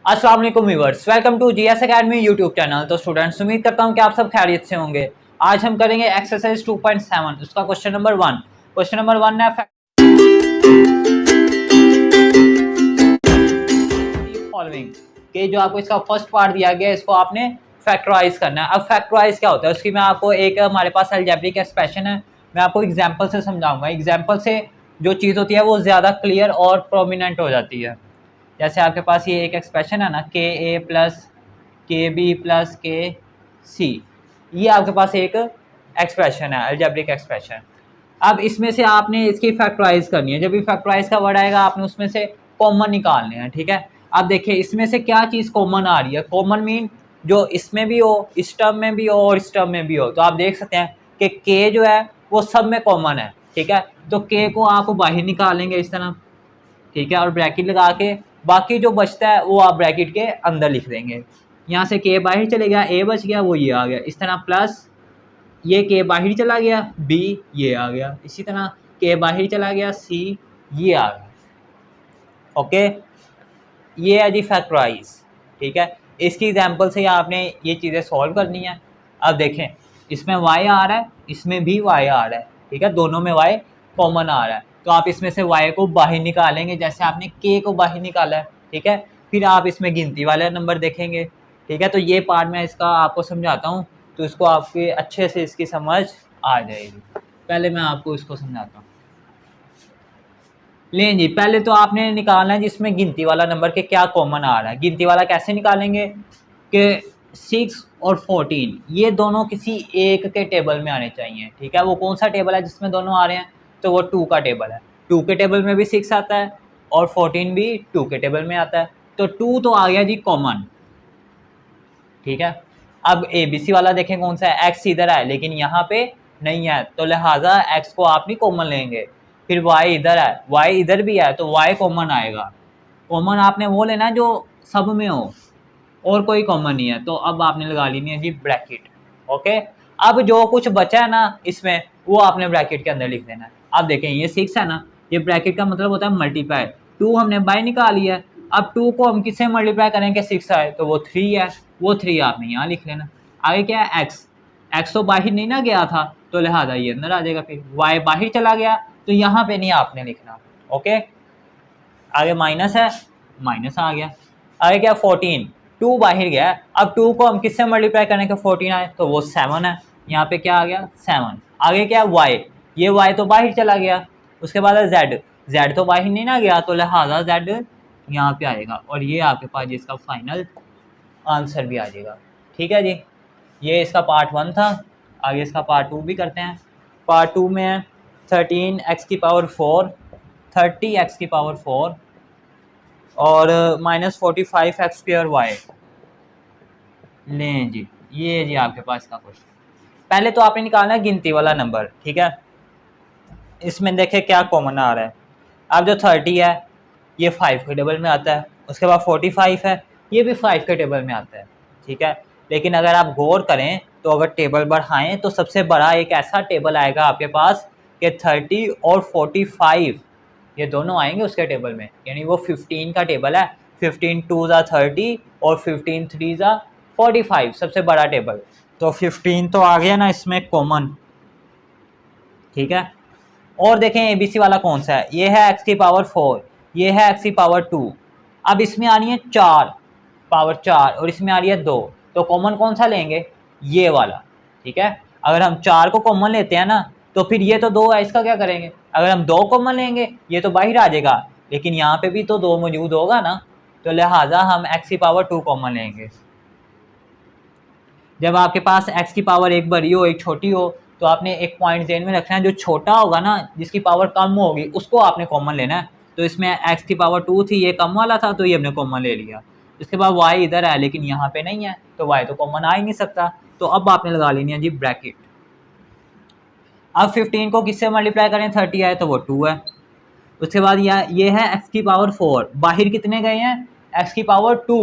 अस्सलाम वालेकुम viewers, welcome to GS Academy YouTube channel. तो स्टूडेंट्स, उम्मीद करता हूं कि आप सब खैरियत से होंगे। आज हम करेंगे एक्सरसाइज 2.7, उसका क्वेश्चन नंबर 1। क्वेश्चन नंबर 1 है फॉलोइंग के जो आपको इसका फर्स्ट पार्ट दिया गया है, इसको आपने फैक्टराइज करना है। अब फैक्टराइज क्या होता है उसकी मैं आपको एक हमारे पास अलजेब्रिक एक्सप्रेशन है, मैं आपको एग्जांपल से समझाऊंगा। एग्जांपल से जो चीज़ होती है वो ज़्यादा क्लियर और प्रोमिनेंट हो जाती है। जैसे आपके पास ये एक एक्सप्रेशन है ना, के ए प्लस के बी प्लस के सी, ये आपके पास एक एक्सप्रेशन है, अलजेब्रिक एक्सप्रेशन। अब इसमें से आपने इसकी फैक्टराइज करनी है। जब भी फैक्टराइज का वर्ड आएगा आपने उसमें से कॉमन निकालने हैं, ठीक है। अब देखिए इसमें से क्या चीज़ कॉमन आ रही है। कॉमन मीन जो इसमें भी हो, इस टर्म में भी हो और इस टर्म में भी हो। तो आप देख सकते हैं कि के जो है वो सब में कॉमन है, ठीक है। तो के को आप बाहर निकालेंगे इस तरह, ठीक है, और ब्रैकेट लगा के बाकी जो बचता है वो आप ब्रैकेट के अंदर लिख देंगे। यहाँ से के बाहर चले गया, ए बच गया, वो ये आ गया। इस तरह प्लस ये के बाहर चला गया, बी ये आ गया। इसी तरह के बाहर चला गया, सी ये आ गया। ओके, ये है जी फैक्टराइज, ठीक है। इसकी एग्जांपल से आपने ये चीज़ें सॉल्व करनी है। अब देखें इसमें y आ रहा है, इसमें भी y आ रहा है, ठीक है, दोनों में y कॉमन आ रहा है। तो आप इसमें से y को बाहर निकालेंगे, जैसे आपने k को बाहर निकाला है, ठीक है। फिर आप इसमें गिनती वाले नंबर देखेंगे, ठीक है। तो ये पार्ट मैं इसका आपको समझाता हूँ, तो इसको आपके अच्छे से इसकी समझ आ जाएगी। पहले मैं आपको इसको समझाता हूँ। लें जी, पहले तो आपने निकालना है जिसमें गिनती वाला नंबर के क्या कॉमन आ रहा है। गिनती वाला कैसे निकालेंगे कि 6 और 14 ये दोनों किसी एक के टेबल में आने चाहिए, ठीक है। वो कौन सा टेबल है जिसमें दोनों आ रहे हैं, तो वो 2 का टेबल है। 2 के टेबल में भी 6 आता है और 14 भी 2 के टेबल में आता है। तो 2 तो आ गया जी कॉमन, ठीक है। अब ABC वाला देखें कौन सा है, x इधर है लेकिन यहाँ पे नहीं है, तो लिहाजा x को आप नहीं कॉमन लेंगे। फिर y इधर है, y इधर भी है, तो y कॉमन आएगा। कॉमन आपने वो लेना है जो सब में हो, और कोई कॉमन नहीं है। तो अब आपने लगा लेनी है जी ब्रैकेट। ओके, अब जो कुछ बचा है ना इसमें वो आपने ब्रैकेट के अंदर लिख देना है। अब देखें ये 6 है ना, ये ब्रैकेट का मतलब होता है मल्टीप्लाई। 2 हमने बाय निकाली है, अब 2 को हम किससे मल्टीप्लाई करेंगे, 6 आए तो वो 3 है, वो 3 आपने यहाँ लिख लेना। आगे क्या है, x तो बाहर नहीं ना गया था, तो लिहाजा ये अंदर आ जाएगा। फिर y बाहर चला गया, तो यहाँ पे नहीं आपने लिखना। ओके, आगे माइनस है, माइनस आ गया। आगे क्या, 14, 2 बाहर गया, अब 2 को हम किससे मल्टीप्लाई करें कि 14 आए, तो वो 7 है, यहाँ पे क्या आ गया 7। आगे क्या, y, ये y तो बाहर चला गया। उसके बाद है z तो बाहर नहीं ना गया, तो लिहाजा z यहाँ पे आएगा, और ये आपके पास इसका फाइनल आंसर भी आ जाएगा। ठीक है जी, ये इसका पार्ट 1 था। आगे इसका पार्ट 2 भी करते हैं। पार्ट 2 में है 13x की पावर 4, 30x की पावर 4 और -45x स्क्वायर y। लें जी, ये जी आपके पास का क्वेश्चन। पहले तो आपने निकालना है गिनती वाला नंबर, ठीक है। इसमें देखें क्या कॉमन आ रहा है। अब जो 30 है ये 5 के टेबल में आता है, उसके बाद 45 है ये भी 5 के टेबल में आता है, ठीक है। लेकिन अगर आप गौर करें तो अगर टेबल बढ़ाएं तो सबसे बड़ा एक ऐसा टेबल आएगा आपके पास कि 30 और 45 ये दोनों आएंगे उसके टेबल में, यानी वो 15 का टेबल है। 15 2 ज़ा 30 और 15 3 ज़ा 45, सबसे बड़ा टेबल। तो 15 तो आ गया ना इसमें कॉमन, ठीक है। और देखें ABC वाला कौन सा है, ये है x की पावर 4, ये है x की पावर 2। अब इसमें आ रही है 4 पावर 4 और इसमें आ रही है 2, तो कॉमन कौन सा लेंगे, ये वाला, ठीक है। अगर हम 4 को कॉमन लेते हैं ना तो फिर ये तो 2 है, इसका क्या करेंगे। अगर हम 2 कॉमन लेंगे ये तो बाहर आ जाएगा, लेकिन यहाँ पे भी तो 2 मौजूद होगा ना, तो लिहाजा हम x की पावर 2 कॉमन लेंगे। जब आपके पास x की पावर एक बड़ी हो एक छोटी हो, तो आपने एक पॉइंट ज़हन में रखना है, जो छोटा होगा ना जिसकी पावर कम होगी उसको आपने कॉमन लेना है। तो इसमें x की पावर 2 थी, ये कम वाला था, तो ये हमने कॉमन ले लिया। इसके बाद y इधर है लेकिन यहाँ पे नहीं है, तो y तो कॉमन आ ही नहीं सकता, तो अब आपने लगा लेनी है जी ब्रैकेट। अब 15 को किससे मल्टीप्लाई करें, 30 आए तो वो 2 है। उसके बाद ये है x की पावर 4, बाहर कितने गए हैं, x की पावर 2,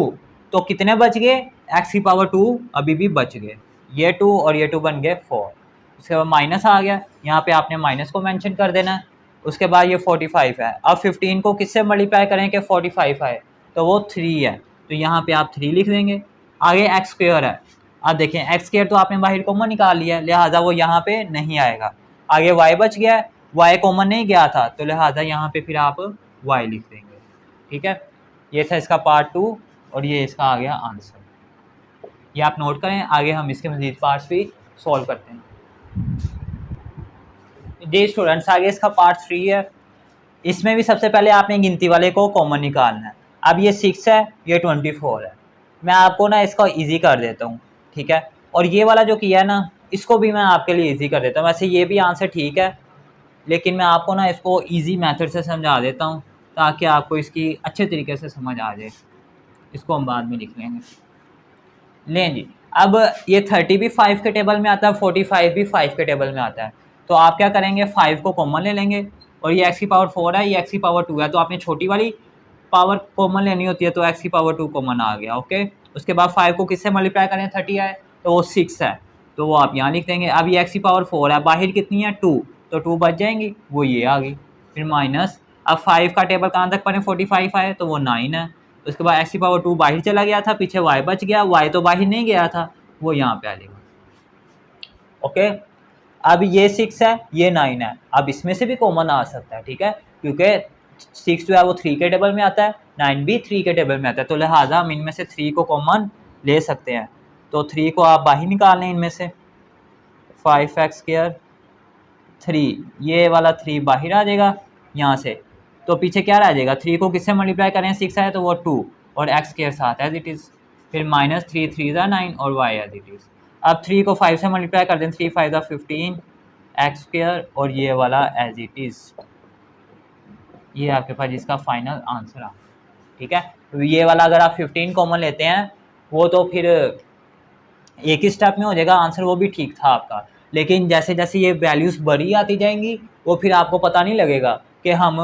तो कितने बच गए, x की पावर 2 अभी भी बच गए, ये 2 और ये 2 बन गए 4। उसके बाद माइनस आ गया, यहाँ पे आपने माइनस को मेंशन कर देना है। उसके बाद ये 45 है। अब 15 को किससे मल्टीप्लाई करें कि 45 आए, तो वो 3 है, तो यहाँ पे आप 3 लिख देंगे। आगे एक्स स्क्वायर है, अब देखें एक्स स्क्वायर तो आपने बाहर कॉमन निकाल लिया है, लिहाजा वो यहाँ पे नहीं आएगा। आगे वाई बच गया है, वाई कॉमन नहीं गया था, तो लिहाजा यहाँ पे फिर आप वाई लिख देंगे। ठीक है, ये था इसका पार्ट 2 और ये इसका आ गया आंसर। ये आप नोट करें, आगे हम इसके मजीद पार्ट्स भी सॉल्व करते हैं। जी स्टूडेंट्स, आगे इसका पार्ट 3 है। इसमें भी सबसे पहले आपने गिनती वाले को कॉमन निकालना है। अब ये 6 है, ये 24 है। मैं आपको ना इसको इजी कर देता हूँ, ठीक है। और ये वाला जो किया है ना, इसको भी मैं आपके लिए इजी कर देता हूँ। वैसे ये भी आंसर ठीक है, लेकिन मैं आपको ना इसको इजी मेथड से समझा देता हूँ ताकि आपको इसकी अच्छे तरीके से समझ आ जाए। इसको हम बाद में लिख लेंगे। लें जी, अब ये 30 भी 5 के टेबल में आता है, 45 भी 5 के टेबल में आता है। तो आप क्या करेंगे, 5 को कॉमन ले लेंगे और ये x की पावर 4 है, ये x की पावर 2 है, तो आपने छोटी वाली पावर कॉमन लेनी होती है, तो x की पावर 2 कॉमन आ गया। ओके, उसके बाद 5 को किससे मल्टीप्लाई करें, 30 आए तो वो 6 है, तो वो आप यहाँ लिख देंगे। अब ये x की पावर 4 है, बाहर कितनी है 2, तो 2 बच जाएंगी, वो ये आ गई। फिर माइनस, अब 5 का टेबल कहाँ तक पढ़ें, 45 आए तो वो 9 है। उसके बाद x की पावर 2 बाहर चला गया था, पीछे y बच गया, y तो बाहर नहीं गया था, वो यहाँ पे आ जाएगा। ओके, अब ये 6 है, ये 9 है, अब इसमें से भी कॉमन आ सकता है, ठीक है, क्योंकि 6 जो है वो 3 के टेबल में आता है, 9 भी 3 के टेबल में आता है, तो लिहाजा हम इनमें से 3 को कॉमन ले सकते हैं। तो 3 को आप बाहर निकाल लें इनमें से, 5x², 3, ये वाला 3 बाहर आ जाएगा यहाँ से, तो पीछे क्या रह जाएगा, 3 को किससे मल्टीप्लाई करें, 6 है तो वो 2 और x² साथ एज इट इज़, फिर माइनस 3 3 9 और y एज इट इज़। अब 3 को 5 से मल्टीप्लाई कर दें, 3 5 15 x² और ये वाला एज इट इज़। ये आपके पास इसका फाइनल आंसर आ, ठीक है। तो ये वाला अगर आप 15 कॉमन लेते हैं, वो तो फिर एक ही स्टेप में हो जाएगा आंसर, वो भी ठीक था आपका। लेकिन जैसे जैसे ये वैल्यूज़ बड़ी आती जाएंगी, वो फिर आपको पता नहीं लगेगा कि हम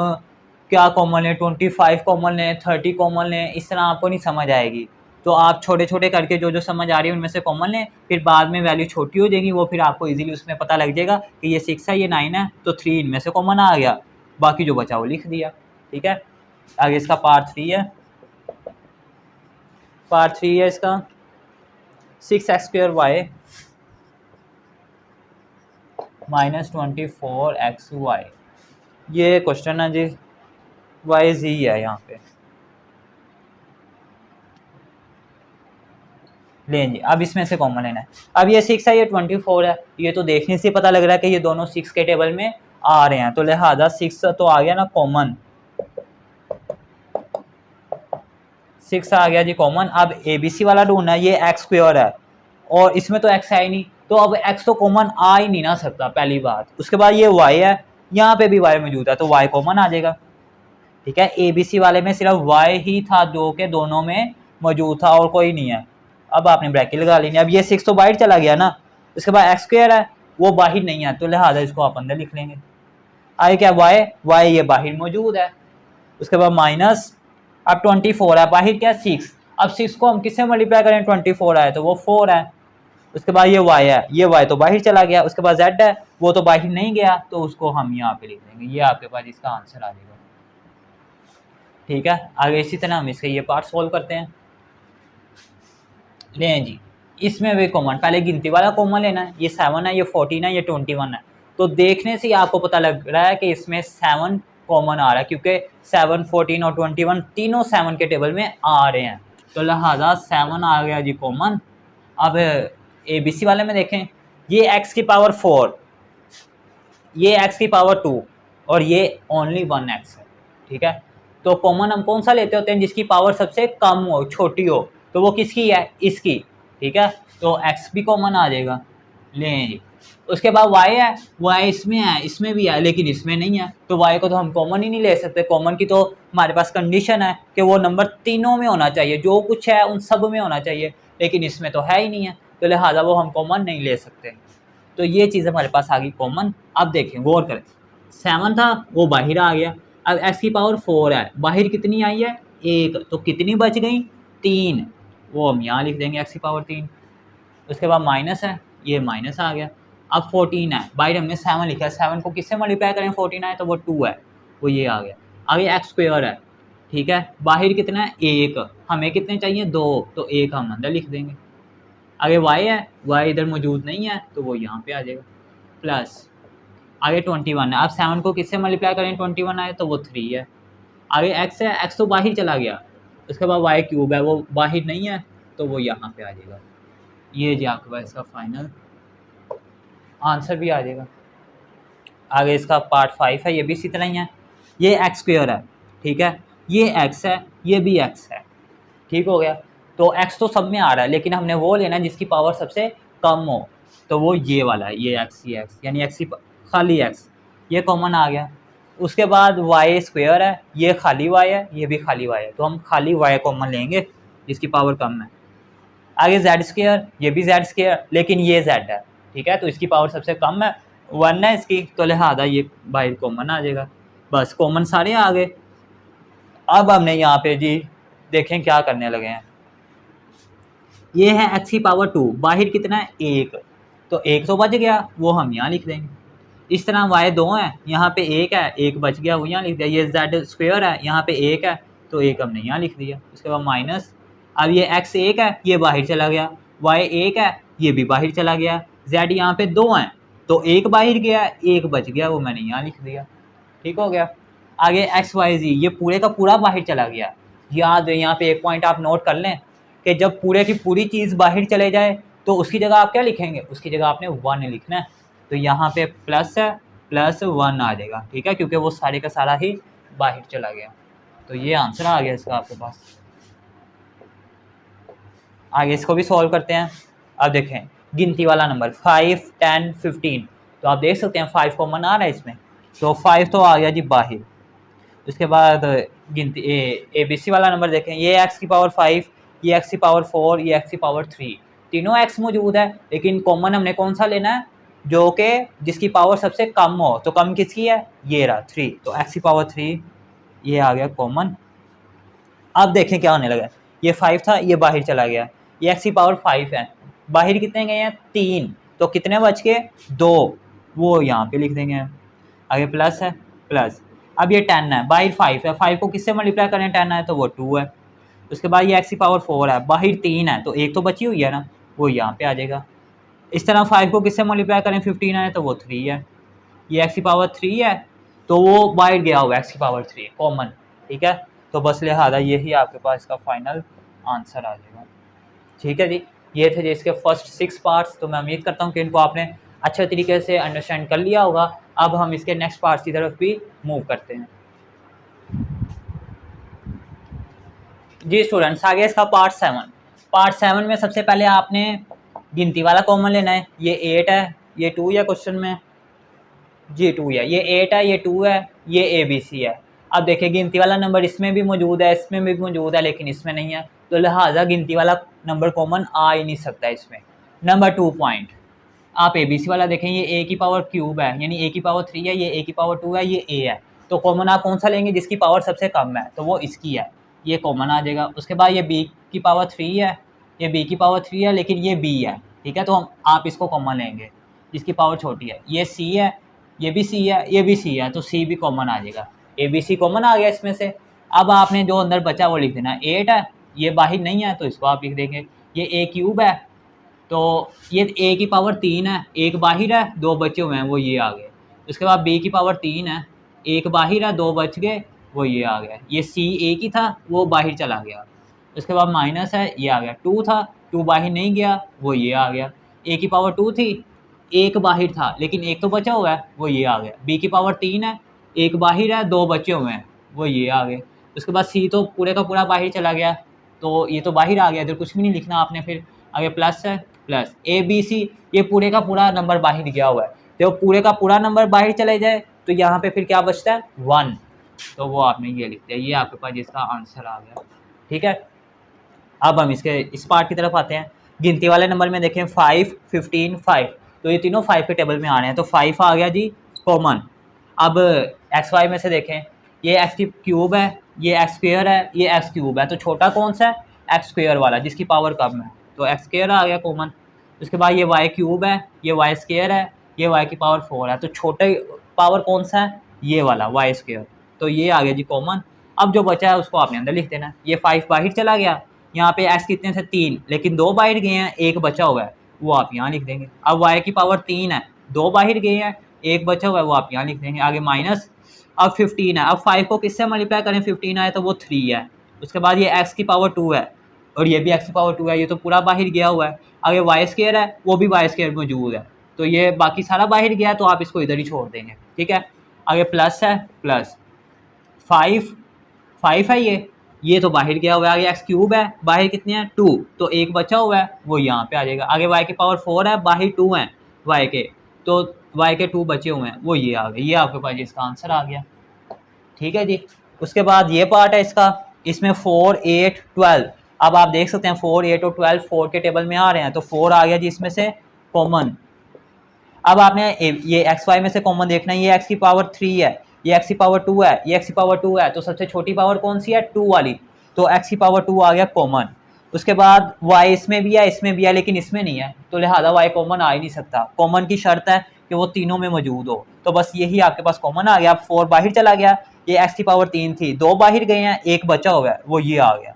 क्या कॉमन लें, 25 कॉमन लें, 30 कॉमन लें, इस तरह आपको नहीं समझ आएगी। तो आप छोटे छोटे करके जो जो समझ आ रही है उनमें से कॉमन लें, फिर बाद में वैल्यू छोटी हो जाएगी, वो फिर आपको इजीली उसमें पता लग जाएगा कि ये 6 है, ये 9 है, तो 3 इनमें से कॉमन आ गया, बाकी जो बचा वो लिख दिया। ठीक है, आगे इसका पार्ट 3 है। पार्ट 3 है इसका 6x² माइनस 24xy। ये क्वेश्चन है जी, वाई जी है यहाँ पे। लें जी, अब इसमें से कॉमन लेना है। अब ये 6 है, ये 24 है, ये तो देखने से पता लग रहा है कि ये दोनों 6 के टेबल में आ रहे हैं, तो लिहाजा 6 तो आ गया ना कॉमन, 6 आ गया जी कॉमन। अब ABC वाला ढूंढना है, ये x² है और इसमें तो x है ही नहीं, तो अब x तो कॉमन आ ही नहीं ना सकता, पहली बात। उसके बाद ये y है, यहाँ पे भी y मौजूद है, तो y कॉमन आ जाएगा। ठीक है, ABC वाले में सिर्फ y ही था जो के दोनों में मौजूद था और कोई नहीं है। अब आपने ब्रैकेट लगा लेनी। अब ये 6 तो बाहर चला गया ना, उसके बाद x² है, वो बाहर नहीं है, तो लिहाजा इसको आप अंदर लिख लेंगे। आगे क्या y ये बाहर मौजूद है। उसके बाद माइनस, अब 24 है, बाहर क्या 6, अब 6 को हम किससे मल्टीप्लाई करें, 24 आए तो वो 4 है। उसके बाद ये y है, ये y तो बाहर चला गया। उसके बाद z है, वो तो बाहर नहीं गया, तो उसको हम यहाँ पे लिख देंगे। ये आपके पास इसका आंसर आ जाएगा। ठीक है, आगे इसी तरह हम इसके ये पार्ट सोल्व करते हैं। लें जी, इसमें भी कॉमन, पहले गिनती वाला कॉमन लेना है। ये 7 है, ये 14 है, ये 21 है, तो देखने से ही आपको पता लग रहा है कि इसमें 7 कॉमन आ रहा है, क्योंकि 7, 14 और 21 तीनों 7 के टेबल में आ रहे हैं, तो लिहाजा 7 आ गया जी कॉमन। अब ABC वाले में देखें, ये x की पावर 4, ये x की पावर 2 और ये ओनली 1x है। ठीक है, तो कॉमन हम कौन सा लेते होते हैं, जिसकी पावर सबसे कम हो, छोटी हो, तो वो किसकी है, इसकी। ठीक है, तो x भी कॉमन आ जाएगा। लें जी, उसके बाद y है, y इसमें है, इसमें भी है, लेकिन इसमें नहीं है, तो y को तो हम कॉमन ही नहीं ले सकते। कॉमन की तो हमारे पास कंडीशन है कि वो नंबर तीनों में होना चाहिए, जो कुछ है उन सब में होना चाहिए, लेकिन इसमें तो है ही नहीं है, तो लिहाजा वो हम कॉमन नहीं ले सकते। तो ये चीज़ हमारे पास आ गई कॉमन। अब देखें, गौर करें, 7 था वो बाहर आ गया, अब x की पावर 4 है, बाहर कितनी आई है 1, तो कितनी बच गई 3, वो हम यहाँ लिख देंगे x की पावर 3। उसके बाद माइनस है, ये माइनस आ गया। अब 14 है, बाहर हमने 7 लिखा है, 7 को किससे मल्टीप्लाई करें, 14 आए तो वो 2 है, वो ये आ गया। आगे x² है, ठीक है। बाहर कितना है, एक, हमें कितने चाहिए, दो, तो एक हम अंदर लिख देंगे। आगे y है, y इधर मौजूद नहीं है तो वो यहाँ पे आ जाएगा, प्लस आगे 21 है। अब 7 को किससे मल्टीप्लाई करें, 21 आए तो वो 3 है। आगे x है, x तो बाहर चला गया, उसके बाद y क्यूब है, वो बाहर नहीं है तो वो यहाँ पे आ जाएगा। ये जी आपके पास इसका फाइनल आंसर भी आ जाएगा। आगे इसका पार्ट 5 है, ये भी इसी तरह ही है। ये एक्स स्क्वायर है, ठीक है, ये x है, ये भी x है, ठीक हो गया। तो x तो सब में आ रहा है, लेकिन हमने वो लेना है जिसकी पावर सबसे कम हो, तो वो ये वाला है, ये x, ये x, यानी x खाली x, ये कॉमन आ गया। उसके बाद y स्क्वायर है, ये खाली y है, ये भी खाली y है, तो हम खाली y कॉमन लेंगे जिसकी पावर कम है। आगे z स्क्वायर, ये भी z स्क्वायर, लेकिन ये z है, ठीक है, तो इसकी पावर सबसे कम है, 1 है इसकी, तो लिहाजा ये बाहर कॉमन आ जाएगा। बस कॉमन सारे आ गए। अब हमने यहाँ पे जी देखें क्या करने लगे हैं, ये है x की पावर 2, बाहर कितना है, एक, तो एक तो बच गया, वो हम यहाँ लिख देंगे। इस तरह y 2 है, यहाँ पे एक है, एक बच गया, वो यहाँ लिख दिया। ये z स्क्वायर है, यहाँ पे एक है, तो एक हमने यहाँ लिख दिया। उसके बाद माइनस, अब ये x एक है, ये बाहर चला गया, y एक है, ये भी बाहर चला गया, z यहाँ पे 2 हैं, तो एक बाहर गया, एक बच गया, वो मैंने यहाँ लिख दिया, ठीक हो गया। आगे x y z, ये पूरे का पूरा बाहर चला गया। याद है, यहाँ पे एक पॉइंट आप नोट कर लें कि जब पूरे की पूरी चीज़ बाहर चले जाए तो उसकी जगह आप क्या लिखेंगे, उसकी जगह आपने 1 लिखना है। तो यहाँ पे प्लस है, प्लस 1 आ जाएगा, ठीक है, क्योंकि वो सारे का सारा ही बाहर चला गया। तो ये आंसर आ गया इसका आपके पास। आगे इसको भी सॉल्व करते हैं। अब देखें गिनती वाला नंबर 5, 10, 15, तो आप देख सकते हैं 5 कॉमन आ रहा है इसमें, तो 5 तो आ गया जी बाहर। उसके बाद गिनती ABC वाला नंबर देखें, ये x की पावर 5, ये x की पावर 4, ये x की पावर 3, तीनों x मौजूद है, लेकिन कॉमन हमने कौन सा लेना है, जो कि जिसकी पावर सबसे कम हो। तो कम किसकी है, ये रहा 3, तो x की पावर 3 ये आ गया कॉमन। अब देखें क्या होने लगा, ये 5 था, ये बाहर चला गया, ये x की पावर 5 है, बाहर कितने गए हैं, 3, तो कितने बच के 2, वो यहाँ पे लिख देंगे। आगे प्लस है, प्लस, अब ये 10 है, बाहर 5 है, 5 को किससे मल्टीप्लाई करें, 10 है तो वो 2 है। उसके बाद ये x की पावर 4 है, बाहर 3 है, तो एक तो बची हुई है ना, वो यहाँ पे आ जाएगा। इस तरह 5 को किससे मल्टीप्लाई करें, 15 है तो वो 3 है, ये x की पावर 3 है, तो वो बाहर गया हुआ x की पावर 3 कॉमन, ठीक है। तो बस लिहाजा यही आपके पास इसका फाइनल आंसर आ जाएगा, ठीक है जी। ये थे जी इसके फर्स्ट 6 पार्ट्स। तो मैं उम्मीद करता हूँ कि इनको आपने अच्छे तरीके से अंडरस्टैंड कर लिया होगा। अब हम इसके नेक्स्ट पार्ट्स की तरफ भी मूव करते हैं। जी स्टूडेंट्स, आगे इसका पार्ट 7। पार्ट 7 में सबसे पहले आपने गिनती वाला कॉमन लेना है। ये 8 है, ये 2 है क्वेश्चन में, जी 2 है, ये 8 है, ये 2 है, ये ABC है। अब देखिए गिनती वाला नंबर इसमें भी मौजूद है, इसमें भी मौजूद है, लेकिन इसमें नहीं है, तो लिहाजा गिनती वाला नंबर कॉमन आ ही नहीं सकता इसमें। नंबर 2 पॉइंट, आप ABC वाला देखें, ये A की पावर क्यूब है, यानी A की पावर 3 है, ये A की पावर 2 है, ये A है, तो कॉमन आप कौन सा लेंगे, जिसकी पावर सबसे कम है, तो वो इसकी है, ये कॉमन आ जाएगा। उसके बाद ये B की पावर 3 है, ये B की पावर 3 है, लेकिन ये B है, ठीक है, तो हम आप इसको कॉमन लेंगे जिसकी पावर छोटी है। ये C है, ये भी C है, ये भी C है, तो C भी कॉमन आ जाएगा। ABC कॉमन आ गया इसमें से। अब आपने जो अंदर बचा वो लिख देना, 8 है, ये बाहर नहीं है, तो इसको आप लिख देंगे। ये A क्यूब है, तो ये A की पावर 3 है, एक बाहर है, 2 बचे हुए हैं, वो ये आ गए। उसके बाद B की पावर 3 है, एक बाहर है, 2 बच गए, वो ये आ गया। ये C A की था, वो बाहर चला गया। उसके बाद माइनस है, ये आ गया। 2 था, 2 बाहर नहीं गया, वो ये आ गया। A की पावर 2 थी, एक बाहर था, लेकिन एक तो बचा हुआ है, वो ये आ गया। B की पावर 3 है, एक बाहर है, 2 बचे हुए हैं, वो ये आ गए। उसके बाद C तो पूरे का पूरा बाहर चला गया, तो ये तो बाहर आ गया, इधर कुछ भी नहीं लिखना आपने। फिर आगे प्लस है, प्लस ABC, ये पूरे का पूरा नंबर बाहर गया हुआ है, तो पूरे का पूरा नंबर बाहर चले जाए तो यहाँ पे फिर क्या बचता है, 1, तो वो आपने ये लिख दिया। ये आपके पास इसका आंसर आ गया, ठीक है। अब हम इसके इस पार्ट की तरफ आते हैं। गिनती वाले नंबर में देखें 5, 15, 5, तो ये तीनों 5 के टेबल में आ रहे हैं, तो 5 आ गया जी कॉमन। अब XY में से देखें, ये x की क्यूब है, ये x स्क्वायर है, ये x क्यूब है, तो छोटा कौन सा है, x स्क्वायर वाला जिसकी पावर कम है, तो x स्क्वायर आ गया कॉमन। उसके बाद ये y क्यूब है, ये y स्क्वायर है, ये y की पावर 4 है, तो छोटे पावर कौन सा है, ये वाला y स्क्वायर, तो ये आ गया जी कॉमन। अब जो बचा है उसको आपने अंदर लिख देना। ये 5 बाहर चला गया, यहाँ पे x कितने थे 3, लेकिन 2 बाहर गए हैं, 1 बचा हुआ है, वो आप यहाँ लिख देंगे। अब y की पावर 3 है, 2 बाहर गए हैं, 1 बचा हुआ है, वो आप यहाँ लिख देंगे। आगे माइनस, अब 15 है, अब 5 को किससे मल्टीप्लाई करें, 15 आए तो वो 3 है। उसके बाद ये x की पावर 2 है और ये भी x की पावर 2 है, ये तो पूरा बाहर गया हुआ है। आगे वाई स्क्वायर है, वो भी वाई स्क्वायर मौजूद है, तो ये बाकी सारा बाहर गया है, तो आप इसको इधर ही छोड़ देंगे, ठीक है। आगे प्लस है, प्लस 5 है, ये तो बाहर गया हुआ है। आगे एक्स क्यूब है, बाहर कितने हैं 2, तो 1 बचा हुआ है, वो यहाँ पे आ जाएगा। आगे वाई की पावर 4 है, बाहर 2 हैं वाई के, तो वाई के 2 बचे हुए हैं, वो ये आ गए। ये आपके पास इसका आंसर आ गया, ठीक है जी। उसके बाद ये पार्ट है इसका, इसमें 4, 8, 12। अब आप देख सकते हैं 4, 8 और 12 4 के टेबल में आ रहे हैं, तो 4 आ गया जी इसमें से कॉमन। अब आपने ये एक्स वाई में से कॉमन देखना है, ये एक्स की पावर 3 है, ये एक्स की पावर 2 है, ये एक्स की पावर 2 है, तो सबसे छोटी पावर कौन सी है 2 वाली, तो एक्स की पावर 2 आ गया कॉमन। उसके बाद वाई इसमें भी है, इसमें भी है, लेकिन इसमें नहीं है, तो लिहाजा वाई कॉमन आ ही नहीं सकता। कॉमन की शर्त है कि वो तीनों में मौजूद हो, तो बस यही आपके पास कॉमन आ गया। अब 4 बाहर चला गया, ये एक्स की पावर 3 थी, 2 बाहर गए हैं, 1 बचा हुआ है, वो ये आ गया।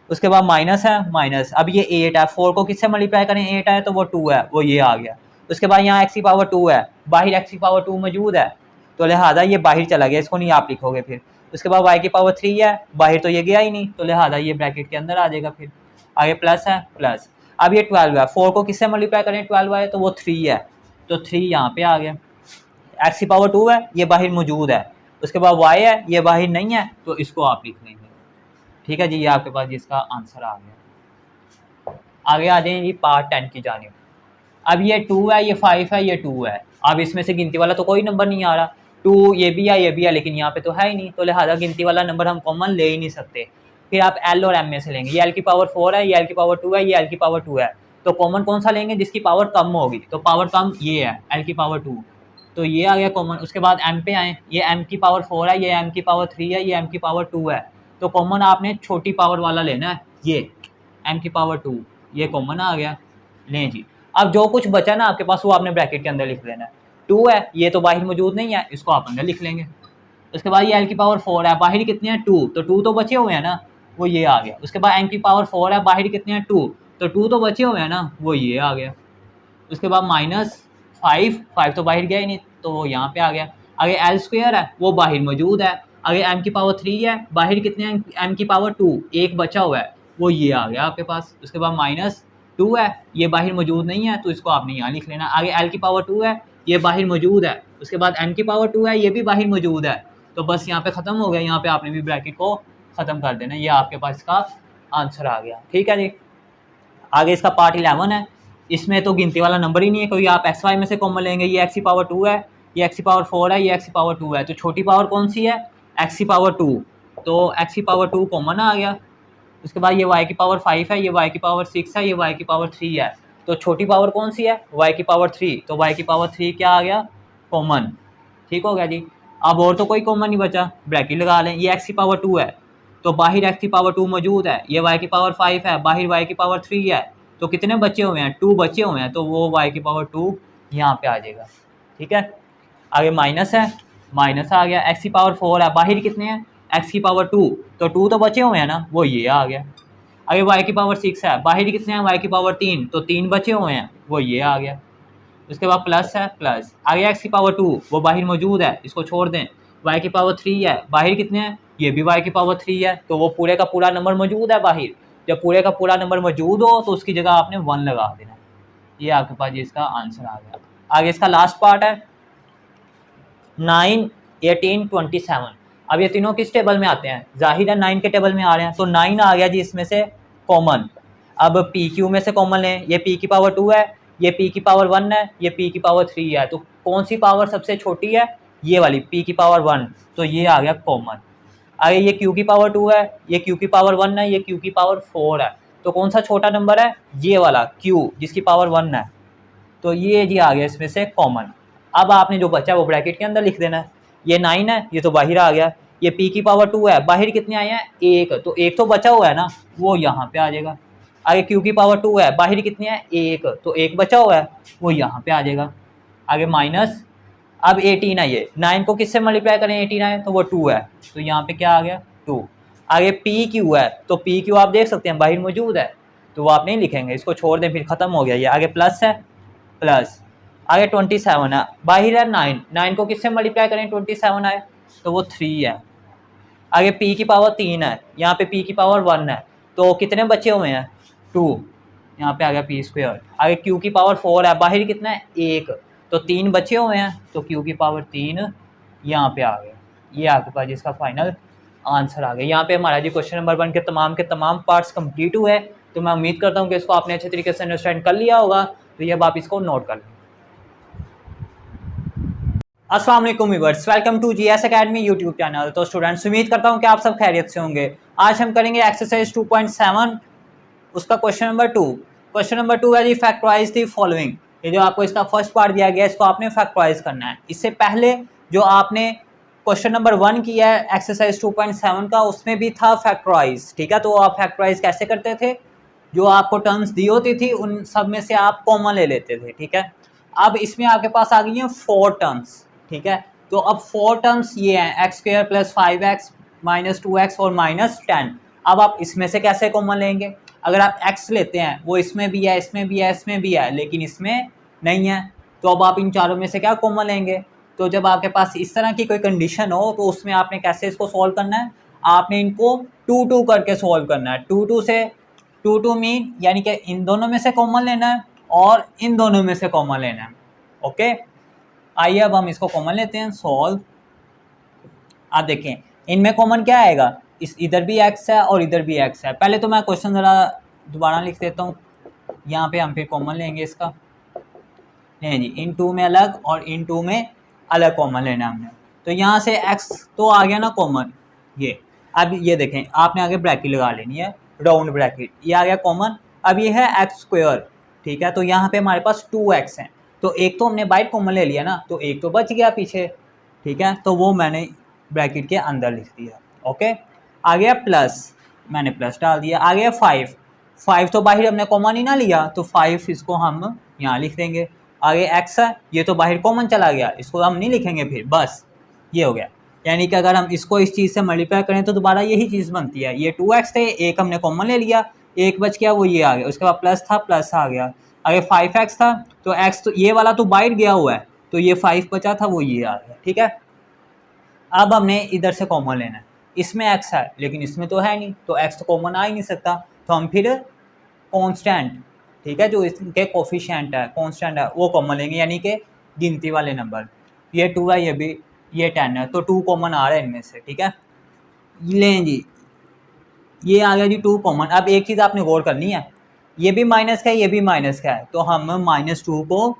उसके बाद माइनस है, माइनस, अब ये 8 है, 4 को किससे मल्टीप्लाई करें, 8 है तो वो 2 है, वो ये आ गया। उसके बाद यहाँ एक्स की पावर 2 है, बाहर एक्स की पावर 2 मौजूद है, तो लिहाजा ये बाहर चला गया, इसको नहीं आप लिखोगे फिर। उसके बाद वाई की पावर 3 है, बाहर तो ये गया ही नहीं, तो लिहाजा ये ब्रैकेट के अंदर आ जाएगा। फिर आगे प्लस है, प्लस, अब ये 12 है, 4 को किससे मल्टीप्लाई करें 12 है, तो वो 3 है, तो 3 यहाँ पे आ गया। एक्स की पावर 2 है, ये बाहर मौजूद है। उसके बाद वाई है, ये बाहर नहीं है, तो इसको आप लिख लेंगे, ठीक है जी। ये आपके पास इसका आंसर आ गया। आगे आ जाए जी पार्ट 10 की जानिब। अब ये 2 है, ये 5 है, ये 2 है। अब इसमें से गिनती वाला तो कोई नंबर नहीं आ रहा, 2 ये भी है, ये भी है, लेकिन यहाँ पे तो है ही नहीं, तो लिहाजा गिनती वाला नंबर हम कॉमन ले ही नहीं सकते। फिर आप एल और एम में से लेंगे, ये एल की पावर 4 है, ये एल की पावर 2 है, ये एल की पावर 2 है, तो कॉमन कौन सा लेंगे, जिसकी पावर कम होगी, तो पावर कम ये है एल की पावर 2, तो ये आ गया कॉमन। उसके बाद एम पे आए, ये एम की पावर 4 है, ये एम की पावर 3 है, ये एम की पावर 2 है, तो कॉमन आपने छोटी पावर वाला लेना है, ये एम की पावर 2, ये कॉमन आ गया। लें जी, अब जो कुछ बचा ना आपके पास वो आपने ब्रैकेट के अंदर लिख लेना है। 2 है, ये तो बाहर मौजूद नहीं है, इसको आप अंदर लिख लेंगे। उसके बाद ये एल की पावर 4 है, बाहर कितने हैं 2, तो 2 तो बचे हुए हैं ना, वो ये आ गया। उसके बाद एम की पावर 4 है, बाहर कितने हैं 2, तो 2 तो बचे हुए हैं ना, वो ये आ गया। उसके बाद माइनस 5 तो बाहर गया ही नहीं, तो वो यहाँ पे आ गया। आगे एल स्क्वायर है, वो बाहर मौजूद है। आगे एम की पावर 3 है, बाहर कितने हैं एम की पावर 2, 1 बचा हुआ है, वो ये आ गया आपके पास। उसके बाद माइनस 2 है, ये बाहर मौजूद नहीं है, तो इसको आपने यहाँ लिख लेना। आगे एल की पावर 2 है, ये बाहर मौजूद है। उसके बाद एम की पावर 2 है, ये भी बाहर मौजूद है, तो बस यहाँ पे ख़त्म हो गया। यहाँ पे आपने भी ब्रैकेट को ख़त्म कर देना, ये आपके पास इसका आंसर आ गया, ठीक है जी। आगे इसका पार्ट 11 है, इसमें तो गिनती वाला नंबर ही नहीं है कोई, आप एक्स वाई में से कॉमन लेंगे। ये एक्स की पावर 2 है, ये एक्स की पावर 4 है, ये एक्स की पावर 2 है, तो छोटी पावर कौन सी है एक्स की पावर 2, तो एक्स की पावर 2 कॉमन आ गया। उसके बाद ये वाई की पावर 5 है, ये वाई की पावर 6 है, ये वाई की पावर 3 है, तो छोटी पावर कौन सी है वाई की पावर 3, तो वाई की पावर 3 क्या आ गया कॉमन, ठीक हो गया जी। अब और तो कोई कॉमन नहीं बचा, ब्रैकेट लगा लें। ये एक्स की पावर 2 है, तो बाहर एक्स की पावर 2 मौजूद है। ये वाई की पावर 5 है, बाहर वाई की पावर 3 है, तो कितने बचे हुए हैं 2 बचे हुए हैं, तो वो वाई की पावर 2 यहाँ पे आ जाएगा, ठीक है। आगे माइनस है, माइनस आ गया। एक्स की पावर 4 है, बाहर कितने हैं एक्स की पावर 2, तो 2 तो बचे हुए हैं ना, वो ये आ गया। आगे वाई की पावर 6 है, बाहर कितने हैं वाई की पावर 3, तो 3 बचे हुए हैं, वो ये आ गया। उसके बाद प्लस है, प्लस, आगे एक्स की पावर 2 वो बाहर मौजूद है, इसको छोड़ दें। वाई की पावर 3 है, बाहर कितने हैं, ये भी वाई की पावर 3 है, तो वो पूरे का पूरा नंबर मौजूद है बाहर। जब पूरे का पूरा नंबर मौजूद हो तो उसकी जगह आपने 1 लगा देना। ये आपके पास ये इसका आंसर आ गया। आगे इसका लास्ट पार्ट है 9, 18, 27। अब ये तीनों किस टेबल में आते हैं, जाहिर है 9 के टेबल में आ रहे हैं, तो 9 आ गया जी इसमें से कॉमन। अब पी क्यू में से कॉमन लें, ये पी की पावर 2 है, ये पी की पावर 1 है, ये पी की पावर 3 है, तो कौन सी पावर सबसे छोटी है, ये वाली पी की पावर 1, तो ये आ गया कॉमन। आगे ये क्यू की पावर 2 है, ये क्यू की पावर 1 है, ये क्यू की पावर 4 है, तो कौन सा छोटा नंबर है, ये वाला क्यू जिसकी पावर 1 है, तो ये जी आ गया इसमें से कॉमन। अब आपने जो बचा वो ब्रैकेट के अंदर लिख देना है। ये 9 है, ये तो बाहर आ गया। ये पी की पावर 2 है, बाहर कितने आए हैं 1, तो 1 तो बचा हुआ है ना, वो यहाँ पे आ जाएगा। आगे क्यू की पावर 2 है, बाहर कितने हैं 1, तो 1 बचा हुआ है, वो यहाँ पे आ जाएगा। आगे माइनस, अब 18 है, ये 9 को किससे मल्टीप्लाई करें 18 है, तो वो 2 है, तो यहाँ पे क्या आ गया 2। आगे पी क्यू है तो पी क्यू आप देख सकते हैं बाहर मौजूद है, तो वो आप नहीं लिखेंगे, इसको छोड़ दें, फिर ख़त्म हो गया ये। आगे प्लस है, प्लस आगे 27 है, बाहर है 9, 9 को किससे मल्टीप्लाई करें 27 आए, तो वो 3 है। आगे p की पावर 3 है, यहाँ पे p की पावर 1 है, तो कितने बचे हुए हैं 2, यहाँ पे आ गया p²। आगे q की पावर 4 है, बाहर कितना है 1, तो 3 बचे हुए हैं, तो q की पावर 3 यहाँ पे आ गया। ये आपके पास जिसका फाइनल आंसर आ गया। यहाँ पे हमारा जी क्वेश्चन नंबर 1 के तमाम पार्ट्स कंप्लीट हुए। तो मैं उम्मीद करता हूँ कि इसको आपने अच्छे तरीके से अंडरस्टैंड कर लिया होगा। तो ये अब आप इसको नोट कर लें। अस्सलाम वालेकुम viewers, welcome to GS Academy YouTube channel. तो स्टूडेंट्स, उम्मीद करता हूँ कि आप सब खैरियत से होंगे। आज हम करेंगे एक्सरसाइज 2.7 उसका क्वेश्चन नंबर 2। क्वेश्चन नंबर 2 है जी फैक्टराइज द फॉलोइंग। ये जो आपको इसका फर्स्ट पार्ट दिया गया है, इसको आपने फैक्टराइज करना है। इससे पहले जो आपने क्वेश्चन नंबर 1 किया है एक्सरसाइज 2.7 का, उसमें भी था फैक्टराइज, ठीक है। तो आप फैक्टराइज कैसे करते थे, जो आपको टर्म्स दी होती थी उन सब में से आप कॉमन ले लेते थे, ठीक है। अब इसमें आपके पास आ गई हैं 4 टर्म्स, ठीक है। तो अब 4 टर्म्स ये हैं x² + 5x - 2x और -10। अब आप इसमें से कैसे कॉमन लेंगे? अगर आप x लेते हैं, वो इसमें भी है, इसमें भी है, इसमें भी है, लेकिन इसमें नहीं है, तो अब आप इन चारों में से क्या कॉमन लेंगे? तो जब आपके पास इस तरह की कोई कंडीशन हो तो उसमें आपने कैसे इसको सॉल्व करना है? आपने इनको 2-2 करके सॉल्व करना है। 2-2 से 2-2 मीन यानी कि इन दोनों में से कॉमन लेना है और इन दोनों में से कॉमन लेना है। ओके, आइए अब हम इसको कॉमन लेते हैं, सॉल्व। आप देखें इनमें कॉमन क्या आएगा, इस इधर भी x है और इधर भी x है। पहले तो मैं क्वेश्चन ज़रा दोबारा लिख देता हूँ, यहाँ पे हम फिर कॉमन लेंगे इसका। नहीं जी, इन 2 में अलग और इन 2 में अलग कॉमन लेना हमने। तो यहाँ से x तो आ गया ना कॉमन, ये। अब ये देखें, आपने आगे ब्रैकेट लगा लेनी है, राउंड ब्रैकेट, ये आ गया कॉमन। अब ये है x², ठीक है। तो यहाँ पे हमारे पास 2x हैं, तो एक तो हमने बाइट कॉमन ले लिया ना, तो एक तो बच गया पीछे, ठीक है। तो वो मैंने ब्रैकेट के अंदर लिख दिया। ओके, आ गया प्लस, मैंने प्लस डाल दिया। आ गया 5 तो बाहर हमने कॉमन ही ना लिया, तो 5 इसको हम यहाँ लिख देंगे। आगे x है, ये तो बाहर कॉमन चला गया, इसको हम नहीं लिखेंगे फिर, बस ये हो गया। यानी कि अगर हम इसको इस चीज़ से मल्टीप्लाई करें तो दोबारा यही चीज़ बनती है। ये 2x थे, एक हमने कॉमन ले लिया, एक बच गया, वो ये आ गया। उसके बाद प्लस था, प्लस आ गया। आगे 5x था, तो x तो ये वाला तो बाहर गया हुआ है, तो ये 5 बचा था, वो ये आ गया, ठीक है। अब हमने इधर से कॉमन लेना है। इसमें x है लेकिन इसमें तो है नहीं, तो x तो कॉमन आ ही नहीं सकता, तो हम फिर कांस्टेंट, ठीक है, जो इसके कोफिशिएंट है, कांस्टेंट है, वो कॉमन लेंगे, यानी कि गिनती वाले नंबर। ये 2 है, ये भी, ये 10 है, तो 2 कॉमन आ रहा है इनमें से, ठीक है। लें जी, ये आ गया जी 2 कॉमन। अब एक चीज़ आपने गौर करनी है, ये भी माइनस का है, ये भी माइनस का है, तो हम -2 को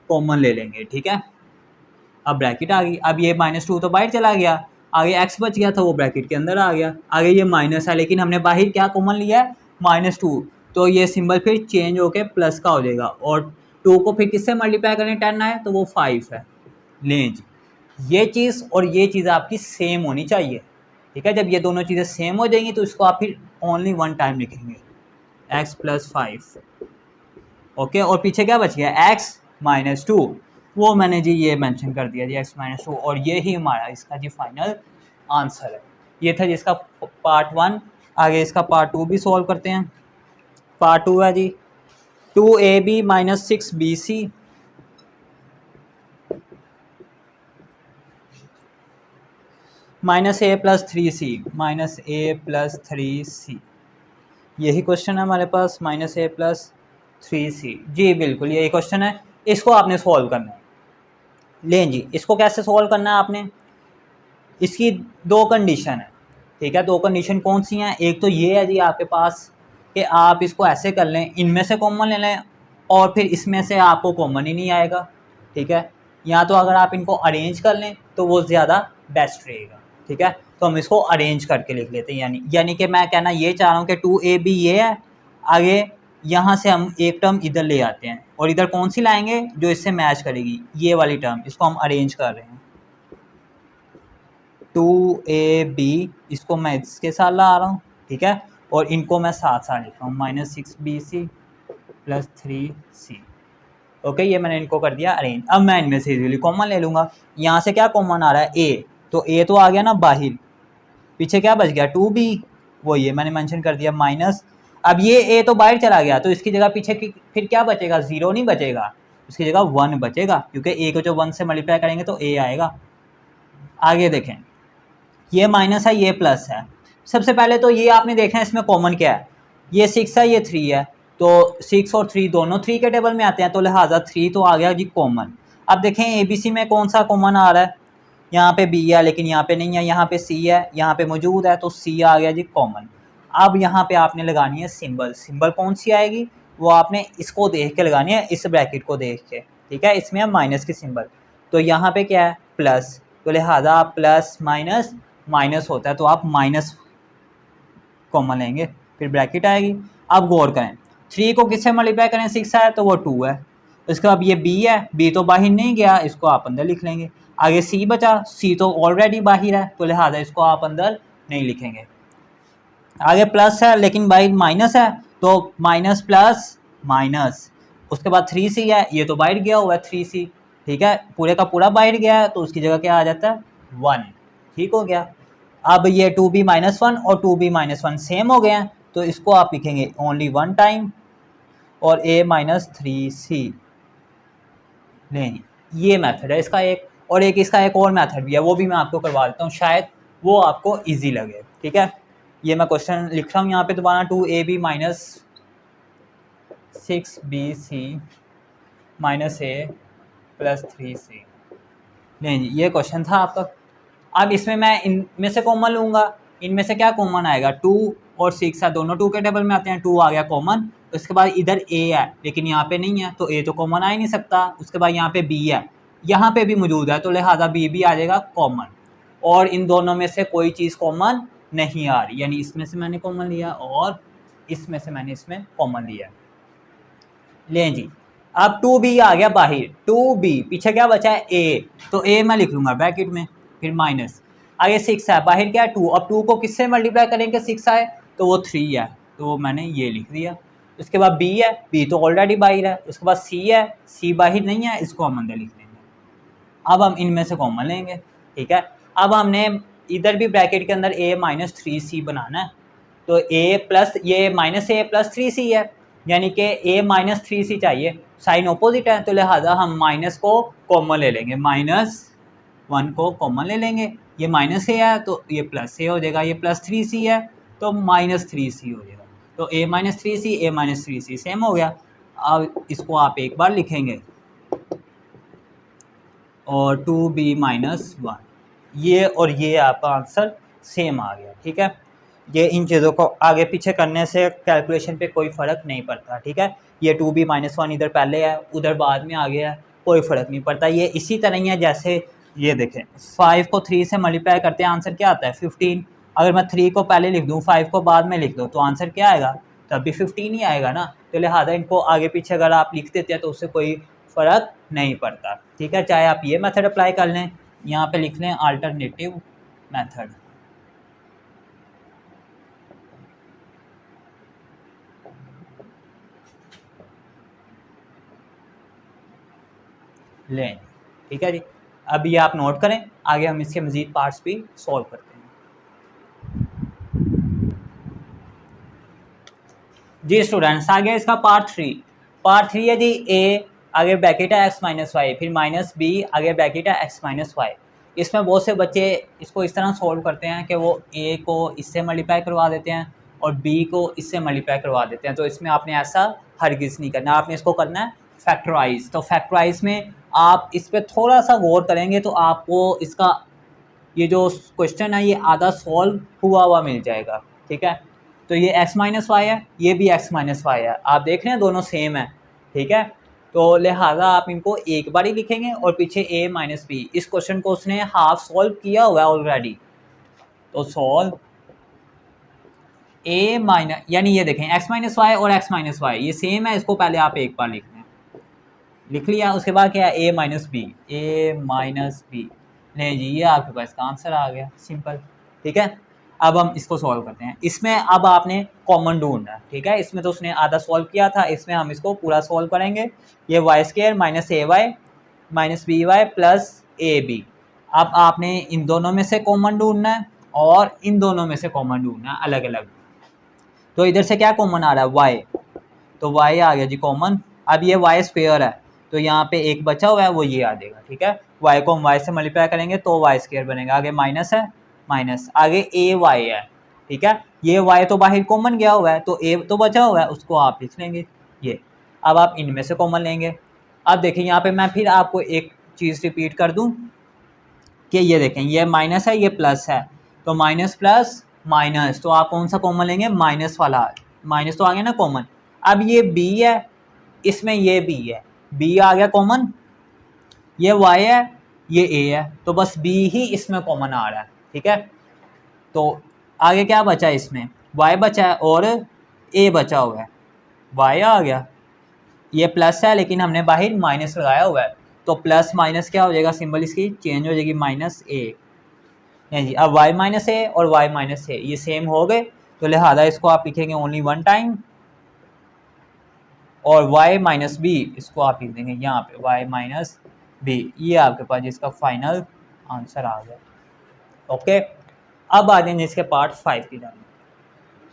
कॉमन ले लेंगे, ठीक है। अब ब्रैकेट आ गई, अब ये -2 तो बाहर चला गया, आगे x बच गया था, वो ब्रैकेट के अंदर आ गया। आगे ये माइनस है, लेकिन हमने बाहर क्या कॉमन लिया है, -2, तो ये सिंबल फिर चेंज होके प्लस का हो जाएगा। और 2 को फिर किससे मल्टीप्लाई करें, 10 आए, तो वो 5 है। लें जी, ये चीज़ और ये चीज़ आपकी सेम होनी चाहिए, ठीक है। जब ये दोनों चीज़ें सेम हो जाएंगी तो इसको आप फिर ओनली 1 टाइम लिखेंगे, x + 5। ओके, और पीछे क्या बच गया, x - 2, वो मैंने जी ये मेंशन कर दिया जी, x - 2, और ये ही हमारा इसका जी फाइनल आंसर है। ये था जिसका पार्ट 1। आगे इसका पार्ट 2 भी सॉल्व करते हैं। पार्ट 2 है जी 2ab - 6bc -a + 3c -a + 3c, यही क्वेश्चन है हमारे पास, -a + 3c। जी बिल्कुल यही क्वेश्चन है, इसको आपने सॉल्व करना है। लें जी, इसको कैसे सॉल्व करना है आपने, इसकी 2 कंडीशन है, ठीक है। 2 कंडीशन कौन सी हैं? एक तो ये है जी आपके पास कि आप इसको ऐसे कर लें, इनमें से कॉमन ले लें और फिर इसमें से आपको कॉमन ही नहीं आएगा, ठीक है। या तो अगर आप इनको अरेंज कर लें तो वो ज़्यादा बेस्ट रहेगा, ठीक है। तो हम इसको अरेंज करके लिख लेते हैं, यानी कि मैं कहना ये चाह रहा हूँ कि 2ab ये है, आगे यहाँ से हम एक टर्म इधर ले आते हैं और इधर कौन सी लाएंगे जो इससे मैच करेगी, ये वाली टर्म, इसको हम अरेंज कर रहे हैं। 2ab इसको मैं इसके साथ ला रहा हूँ, ठीक है, और इनको मैं साथ साथ लिख रहा हूँ, -6bc + 3c। ओके, ये मैंने इनको कर दिया अरेंज। अब मैं इनमें से इजीली कॉमन ले लूँगा। यहाँ से क्या कॉमन आ रहा है, a, तो a तो आ गया ना बाहर, पीछे क्या बच गया 2b, वो ये मैंने मेंशन कर दिया माइनस। अब ये a तो बाहर चला गया तो इसकी जगह पीछे फिर क्या बचेगा, 0 नहीं बचेगा, उसकी जगह 1 बचेगा, क्योंकि a को जो 1 से मल्टीप्लाई करेंगे तो a आएगा। आगे देखें, ये माइनस है ये प्लस है। सबसे पहले तो ये आपने देखना है इसमें कॉमन क्या है, ये 6 है ये 3 है, तो 6 और 3 दोनों 3 के टेबल में आते हैं, तो लिहाजा 3 तो आ गया जी कॉमन। अब देखें ABC में कौन सा कॉमन आ रहा है, यहाँ पे B है लेकिन यहाँ पे नहीं है, यहाँ पे C है, यहाँ पे मौजूद है, तो C आ गया जी कॉमन। अब यहाँ पे आपने लगानी है सिंबल, सिंबल कौन सी आएगी, वो आपने इसको देख के लगानी है, इस ब्रैकेट को देख के, ठीक है। इसमें है माइनस की सिंबल, तो यहाँ पे क्या है प्लस, तो लिहाजा आप प्लस माइनस माइनस होता है तो आप माइनस कॉमन लेंगे, फिर ब्रैकेट आएगी। अब गौर करें 3 को किससे मल्टीप्लाई करें, 6 है तो वो 2 है, उसके बाद ये B है, B तो बाहर नहीं गया, इसको आप अंदर लिख लेंगे। आगे C बचा, C तो ऑलरेडी बाहर है तो लिहाजा इसको आप अंदर नहीं लिखेंगे। आगे प्लस है लेकिन बाहर माइनस है, तो माइनस प्लस माइनस, उसके बाद 3C है, ये तो बाहर गया हुआ है 3C, ठीक है, पूरे का पूरा बाहर गया है तो उसकी जगह क्या आ जाता है 1, ठीक हो गया। अब ये 2b माइनस 1 और 2b माइनस 1 सेम हो गए हैं, तो इसको आप लिखेंगे ओनली 1 टाइम और a माइनस 3c। नहीं, ये मेथड है इसका एक, और एक इसका एक और मेथड भी है, वो भी मैं आपको करवा देता हूँ, शायद वो आपको इजी लगे, ठीक है। ये मैं क्वेश्चन लिख रहा हूँ यहाँ पे दोबारा, 2ab minus 6bc minus a plus 3c। नहीं, ये क्वेश्चन था आपका। अब इसमें मैं इनमें से कॉमन लूँगा, इनमें से क्या कॉमन आएगा, 2 और 6 है, दोनों 2 के टेबल में आते हैं, 2 आ गया कॉमन। उसके बाद इधर a है लेकिन यहाँ पे नहीं है तो a तो कॉमन आ ही नहीं सकता। उसके बाद यहाँ पे b है, यहाँ पे भी मौजूद है तो लिहाजा b भी आ जाएगा कॉमन, और इन दोनों में से कोई चीज़ कॉमन नहीं आ रही, यानी इसमें से मैंने कॉमन लिया और इसमें से मैंने इसमें कॉमन लिया। लें जी, अब 2b आ गया बाहर, 2b पीछे क्या बचा है a, तो a मैं लिख लूँगा ब्रैकेट में, फिर माइनस, आगे 6 है, बाहर क्या है 2, अब 2 को किससे मल्टीप्लाई करेंगे 6 आए तो वो 3 है, तो मैंने ये लिख दिया। उसके बाद b है, b तो ऑलरेडी बाहर है, उसके बाद c है, c बाहर नहीं है, इसको हम अंदर लिख लेंगे। अब हम इनमें से कॉमन लेंगे, ठीक है। अब हमने इधर भी ब्रैकेट के अंदर a माइनस 3c बनाना है, तो a प्लस ये माइनस a प्लस 3c है, यानी कि a माइनस 3c चाहिए, साइन ऑपोजिट है तो लिहाजा हम माइनस को कॉमन ले लेंगे, माइनस 1 को कॉमन ले लेंगे। ये माइनस a है तो ये प्लस a हो जाएगा, ये प्लस 3c है तो माइनस 3c हो जाएगा, तो a minus 3c a minus 3c same हो गया। अब इसको आप एक बार लिखेंगे और 2b माइनस 1, ये और ये आपका आंसर सेम आ गया, ठीक है। ये इन चीज़ों को आगे पीछे करने से कैलकुलेशन पे कोई फ़र्क नहीं पड़ता, ठीक है। ये 2b माइनस 1 इधर पहले है उधर बाद में आ गया है, कोई फ़र्क नहीं पड़ता। ये इसी तरह ही है जैसे ये देखें 5 को 3 से मल्टीप्लाई करते हैं आंसर क्या आता है 15, अगर मैं 3 को पहले लिख दूँ 5 को बाद में लिख दूँ तो आंसर क्या आएगा, तब भी 15 ही आएगा ना, तो लिहाजा इनको आगे पीछे अगर आप लिख देते हैं तो उससे कोई फ़र्क नहीं पड़ता, ठीक है। चाहे आप ये मेथड अप्लाई कर लें, यहाँ पे लिख लें अल्टरनेटिव मेथड, लें, ठीक है जी। अब ये आप नोट करें, आगे हम इसके मज़ीद पार्ट्स भी सॉल्व करते हैं। जी स्टूडेंट्स, आगे इसका पार्ट 3, पार्ट 3 है जी a, आगे ब्रैकेट है x माइनस वाई, फिर माइनस b, आगे ब्रैकेट है x माइनस वाई। इसमें बहुत से बच्चे इसको इस तरह सॉल्व करते हैं कि वो a को इससे मल्टीप्लाई करवा देते हैं और b को इससे मल्टीप्लाई करवा देते हैं, तो इसमें आपने ऐसा हरगिज़ नहीं करना, आपने इसको करना है फैक्टराइज। तो फैक्टराइज में आप इस पर थोड़ा सा गौर करेंगे तो आपको इसका ये जो क्वेश्चन है ये आधा सॉल्व हुआ मिल जाएगा, ठीक है। तो ये x माइनस वाई है, ये भी x माइनस वाई है, आप देख रहे हैं दोनों सेम है, ठीक है। तो लिहाजा आप इनको एक बार ही लिखेंगे और पीछे a माइनस बी, इस क्वेश्चन को उसने हाफ सॉल्व किया हुआ है ऑलरेडी, तो सॉल्व a माइनस, यानी ये देखें x माइनस वाई और x माइनस वाई ये सेम है, इसको पहले आप एक बार लिख लें, लिख लिया। उसके बाद क्या है a minus B, a minus B, नहीं जी ये आपके पास का आंसर आ गया, सिंपल, ठीक है। अब हम इसको सॉल्व करते हैं, इसमें अब आपने कॉमन ढूंढना है, ठीक है। इसमें तो उसने आधा सॉल्व किया था, इसमें हम इसको पूरा सॉल्व करेंगे। ये Y square minus A Y minus B Y plus A B, अब आपने इन दोनों में से कॉमन ढूंढना है और इन दोनों में से कॉमन ढूंढना है अलग अलग। तो इधर से क्या कॉमन आ रहा है, वाई, तो वाई आ गया जी कॉमन। अब ये वाई स्क्वायर है तो यहाँ पे एक बचा हुआ है वो ये आ जाएगा, ठीक है। वाई को हम वाई से मल्टीप्लाई करेंगे तो वाई स्क्वायर बनेगा, आगे माइनस है माइनस, आगे ए वाई है, ठीक है। ये वाई तो बाहर कॉमन गया हुआ है तो ए तो बचा हुआ है उसको आप लिख लेंगे ये। अब आप इनमें से कॉमन लेंगे। अब देखिए यहाँ पे मैं फिर आपको एक चीज़ रिपीट कर दूँ कि ये देखें ये माइनस है ये प्लस है, तो माइनस प्लस माइनस, तो आप कौन सा कॉमन लेंगे, माइनस वाला, माइनस तो आ गया ना कॉमन। अब ये बी है, इसमें ये बी है, बी आ गया कॉमन, ये वाई है ये ए है, तो बस बी ही इसमें कॉमन आ रहा है, ठीक है। तो आगे क्या बचा है, इसमें वाई बचा है और ए बचा हुआ है, वाई आ गया, ये प्लस है लेकिन हमने बाहर माइनस लगाया हुआ है, तो प्लस माइनस क्या हो जाएगा, सिंबल इसकी चेंज हो जाएगी, माइनस ए। नहीं जी, अब y माइनस ए और y माइनस ए ये सेम हो गए, तो लिहाजा इसको आप लिखेंगे ओनली वन टाइम, और y माइनस बी इसको आप लिख देंगे यहाँ पे y माइनस बी। ये आपके पास इसका फाइनल आंसर आ गया। ओके, अब आ जाएंगे इसके पार्ट 5 की जाने।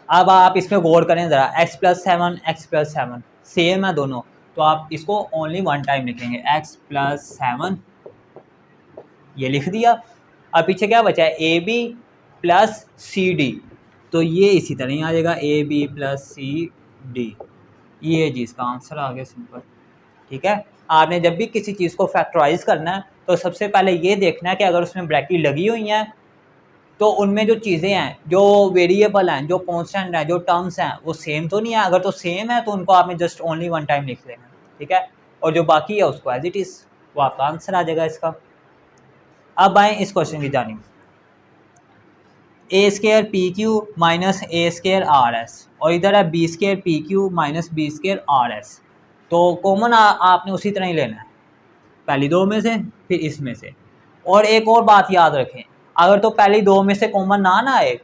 अब आप इसमें गौर करें ज़रा, x plus 7 x plus 7 same है दोनों, तो आप इसको ओनली वन टाइम लिखेंगे, x प्लस 7 ये लिख दिया। अब पीछे क्या बचा है, A B plus C D, तो ये इसी तरह ही आ जाएगा, A B plus C D, ये जी इसका आंसर आ गया सिंपल, ठीक है। आपने जब भी किसी चीज़ को फैक्टराइज करना है तो सबसे पहले ये देखना है कि अगर उसमें ब्रैकेट लगी हुई हैं तो उनमें जो चीज़ें हैं, जो वेरिएबल हैं, जो कॉन्स्टेंट हैं, जो टर्म्स हैं, वो सेम तो नहीं है। अगर तो सेम है तो उनको आपने जस्ट ओनली वन टाइम लिख लेना, ठीक है, और जो बाकी है उसको एज इट इज़, वो आपका आंसर आ जाएगा इसका। अब आए इस क्वेश्चन की जानिब, A square P Q minus A square R S, और इधर है B square P Q minus B square R S, तो कॉमन आपने उसी तरह ही लेना है, पहली दो में से फिर इसमें से। और एक और बात याद रखें, अगर तो पहली दो में से कॉमन ना आए,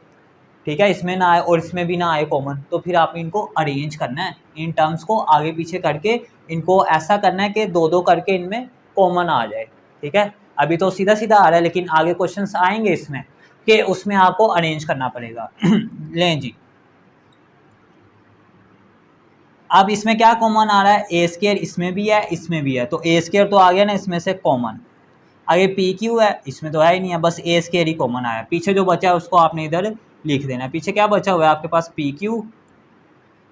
ठीक है, इसमें ना आए और इसमें भी ना आए कॉमन, तो फिर आपने इनको अरेंज करना है, इन टर्म्स को आगे पीछे करके इनको ऐसा करना है कि दो दो करके इनमें कॉमन आ जाए, ठीक है। अभी तो सीधा सीधा आ रहा है लेकिन आगे क्वेश्चंस आएंगे इसमें कि उसमें आपको अरेंज करना पड़ेगा। लें जी, अब इसमें क्या कॉमन आ रहा है, ए स्केयर इसमें भी है इसमें भी है, तो ए स्केयर तो आ गया ना इसमें से कॉमन। आगे पी क्यू है, इसमें तो है ही नहीं है, बस ए स्केयर ही कॉमन आया, पीछे जो बचा है उसको आपने इधर लिख देना है। पीछे क्या बचा हुआ है आपके पास, पी क्यू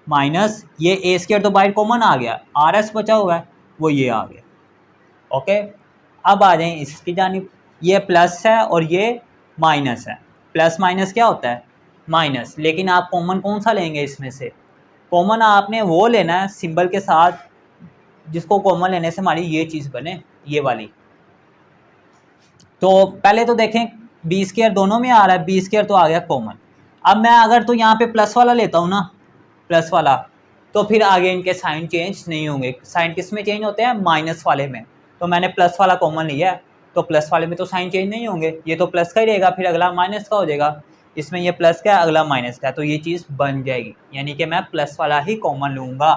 माइनस ये ए स्केयर तो बाहर कॉमन आ गया, आर एस बचा हुआ है वो ये आ गया। ओके, अब आ जाए इसकी जानिब, ये प्लस है और ये माइनस है, प्लस माइनस क्या होता है, माइनस, लेकिन आप कॉमन कौन सा लेंगे इसमें से, कॉमन आपने वो लेना है सिंबल के साथ जिसको कॉमन लेने से हमारी ये चीज़ बने, ये वाली। तो पहले तो देखें बी स्केयर दोनों में आ रहा है, बी स्केयर तो आ गया कॉमन। अब मैं अगर तो यहाँ पे प्लस वाला लेता हूँ ना, प्लस वाला, तो फिर आगे इनके साइन चेंज नहीं होंगे। साइन किस में चेंज होते हैं, माइनस वाले में, तो मैंने प्लस वाला कॉमन लिया है तो प्लस वाले में तो साइन चेंज नहीं होंगे, ये तो प्लस का ही रहेगा, फिर अगला माइनस का हो जाएगा, इसमें ये प्लस का है अगला माइनस का है, तो ये चीज़ बन जाएगी, यानी कि मैं प्लस वाला ही कॉमन लूँगा।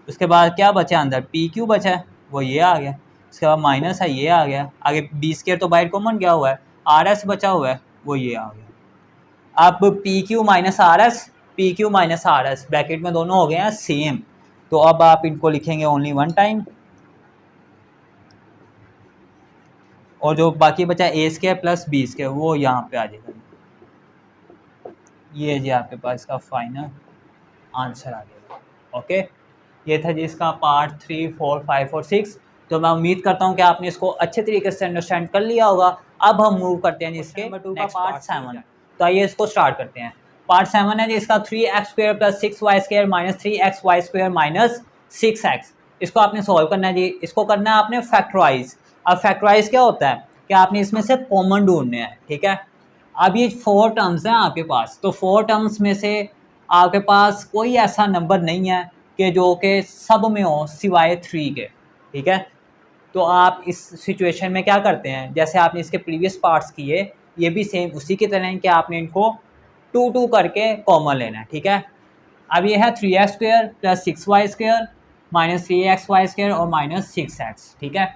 उसके बाद क्या बचा अंदर, पी क्यू बचा है वो ये आ गया, इसके बाद माइनस है ये आ गया, आगे बी स्केयर तो बाहर कॉमन गया हुआ है, आर एस बचा हुआ है वो ये आ गया। अब P Q minus R S, P Q minus R S bracket में दोनों हो गए हैं सेम, तो अब आप इनको लिखेंगे ओनली वन टाइम, और जो बाकी बचा ए स्केयर प्लस बी स्केयर वो यहाँ पे आ जाएगा। ये जी आपके पास इसका फाइनल आंसर आ गया। ओके, ये था जी इसका पार्ट 3, 4, 5 और 6। तो मैं उम्मीद करता हूँ कि आपने इसको अच्छे तरीके से अंडरस्टैंड कर लिया होगा। अब हम मूव करते हैं इसके नंबर 2 का पार्ट 7। तो आइए इसको स्टार्ट करते हैं। पार्ट 7 है जी इसका 3x² + 6y² - 3xy² - 6x। इसको आपने सॉल्व करना है जी, इसको करना है आपने फैक्टराइज। अब फैक्टराइज क्या होता है कि आपने इसमें से कॉमन ढूंढने हैं, ठीक है। अब ये 4 टर्म्स हैं आपके पास, तो 4 टर्म्स में से आपके पास कोई ऐसा नंबर नहीं है कि जो कि सब में हो सिवाय 3 के, ठीक है। तो आप इस सिचुएशन में क्या करते हैं, जैसे आपने इसके प्रीवियस पार्ट्स किए, ये भी सेम उसी की तरह है कि आपने इनको 2 करके कॉमन लेना है, ठीक है। अब ये है 3x² + 6y² - 3xy² और -6x, ठीक है।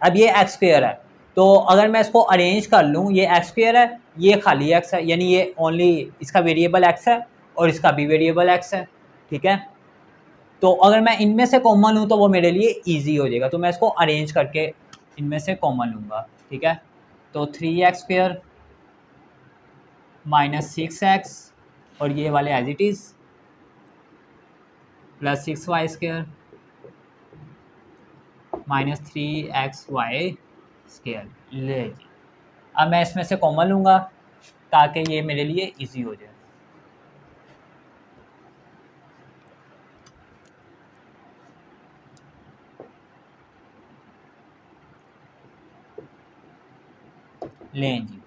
अब ये x² है, तो अगर मैं इसको अरेंज कर लूँ, ये x² है, ये खाली एक्स है, यानी ये ओनली इसका वेरिएबल एक्स है और इसका भी वेरिएबल एक्स है, ठीक है। तो अगर मैं इनमें से कॉमन लूँ तो वो मेरे लिए ईजी हो जाएगा, तो मैं इसको अरेंज करके इनमें से कॉमन लूँगा, ठीक है। तो 3x² माइनस 6x और ये वाले as it is plus 6y² minus 3xy²। ले जी, अब मैं इसमें से कॉमन लूँगा ताकि ये मेरे लिए इजी हो जाए। लें जी,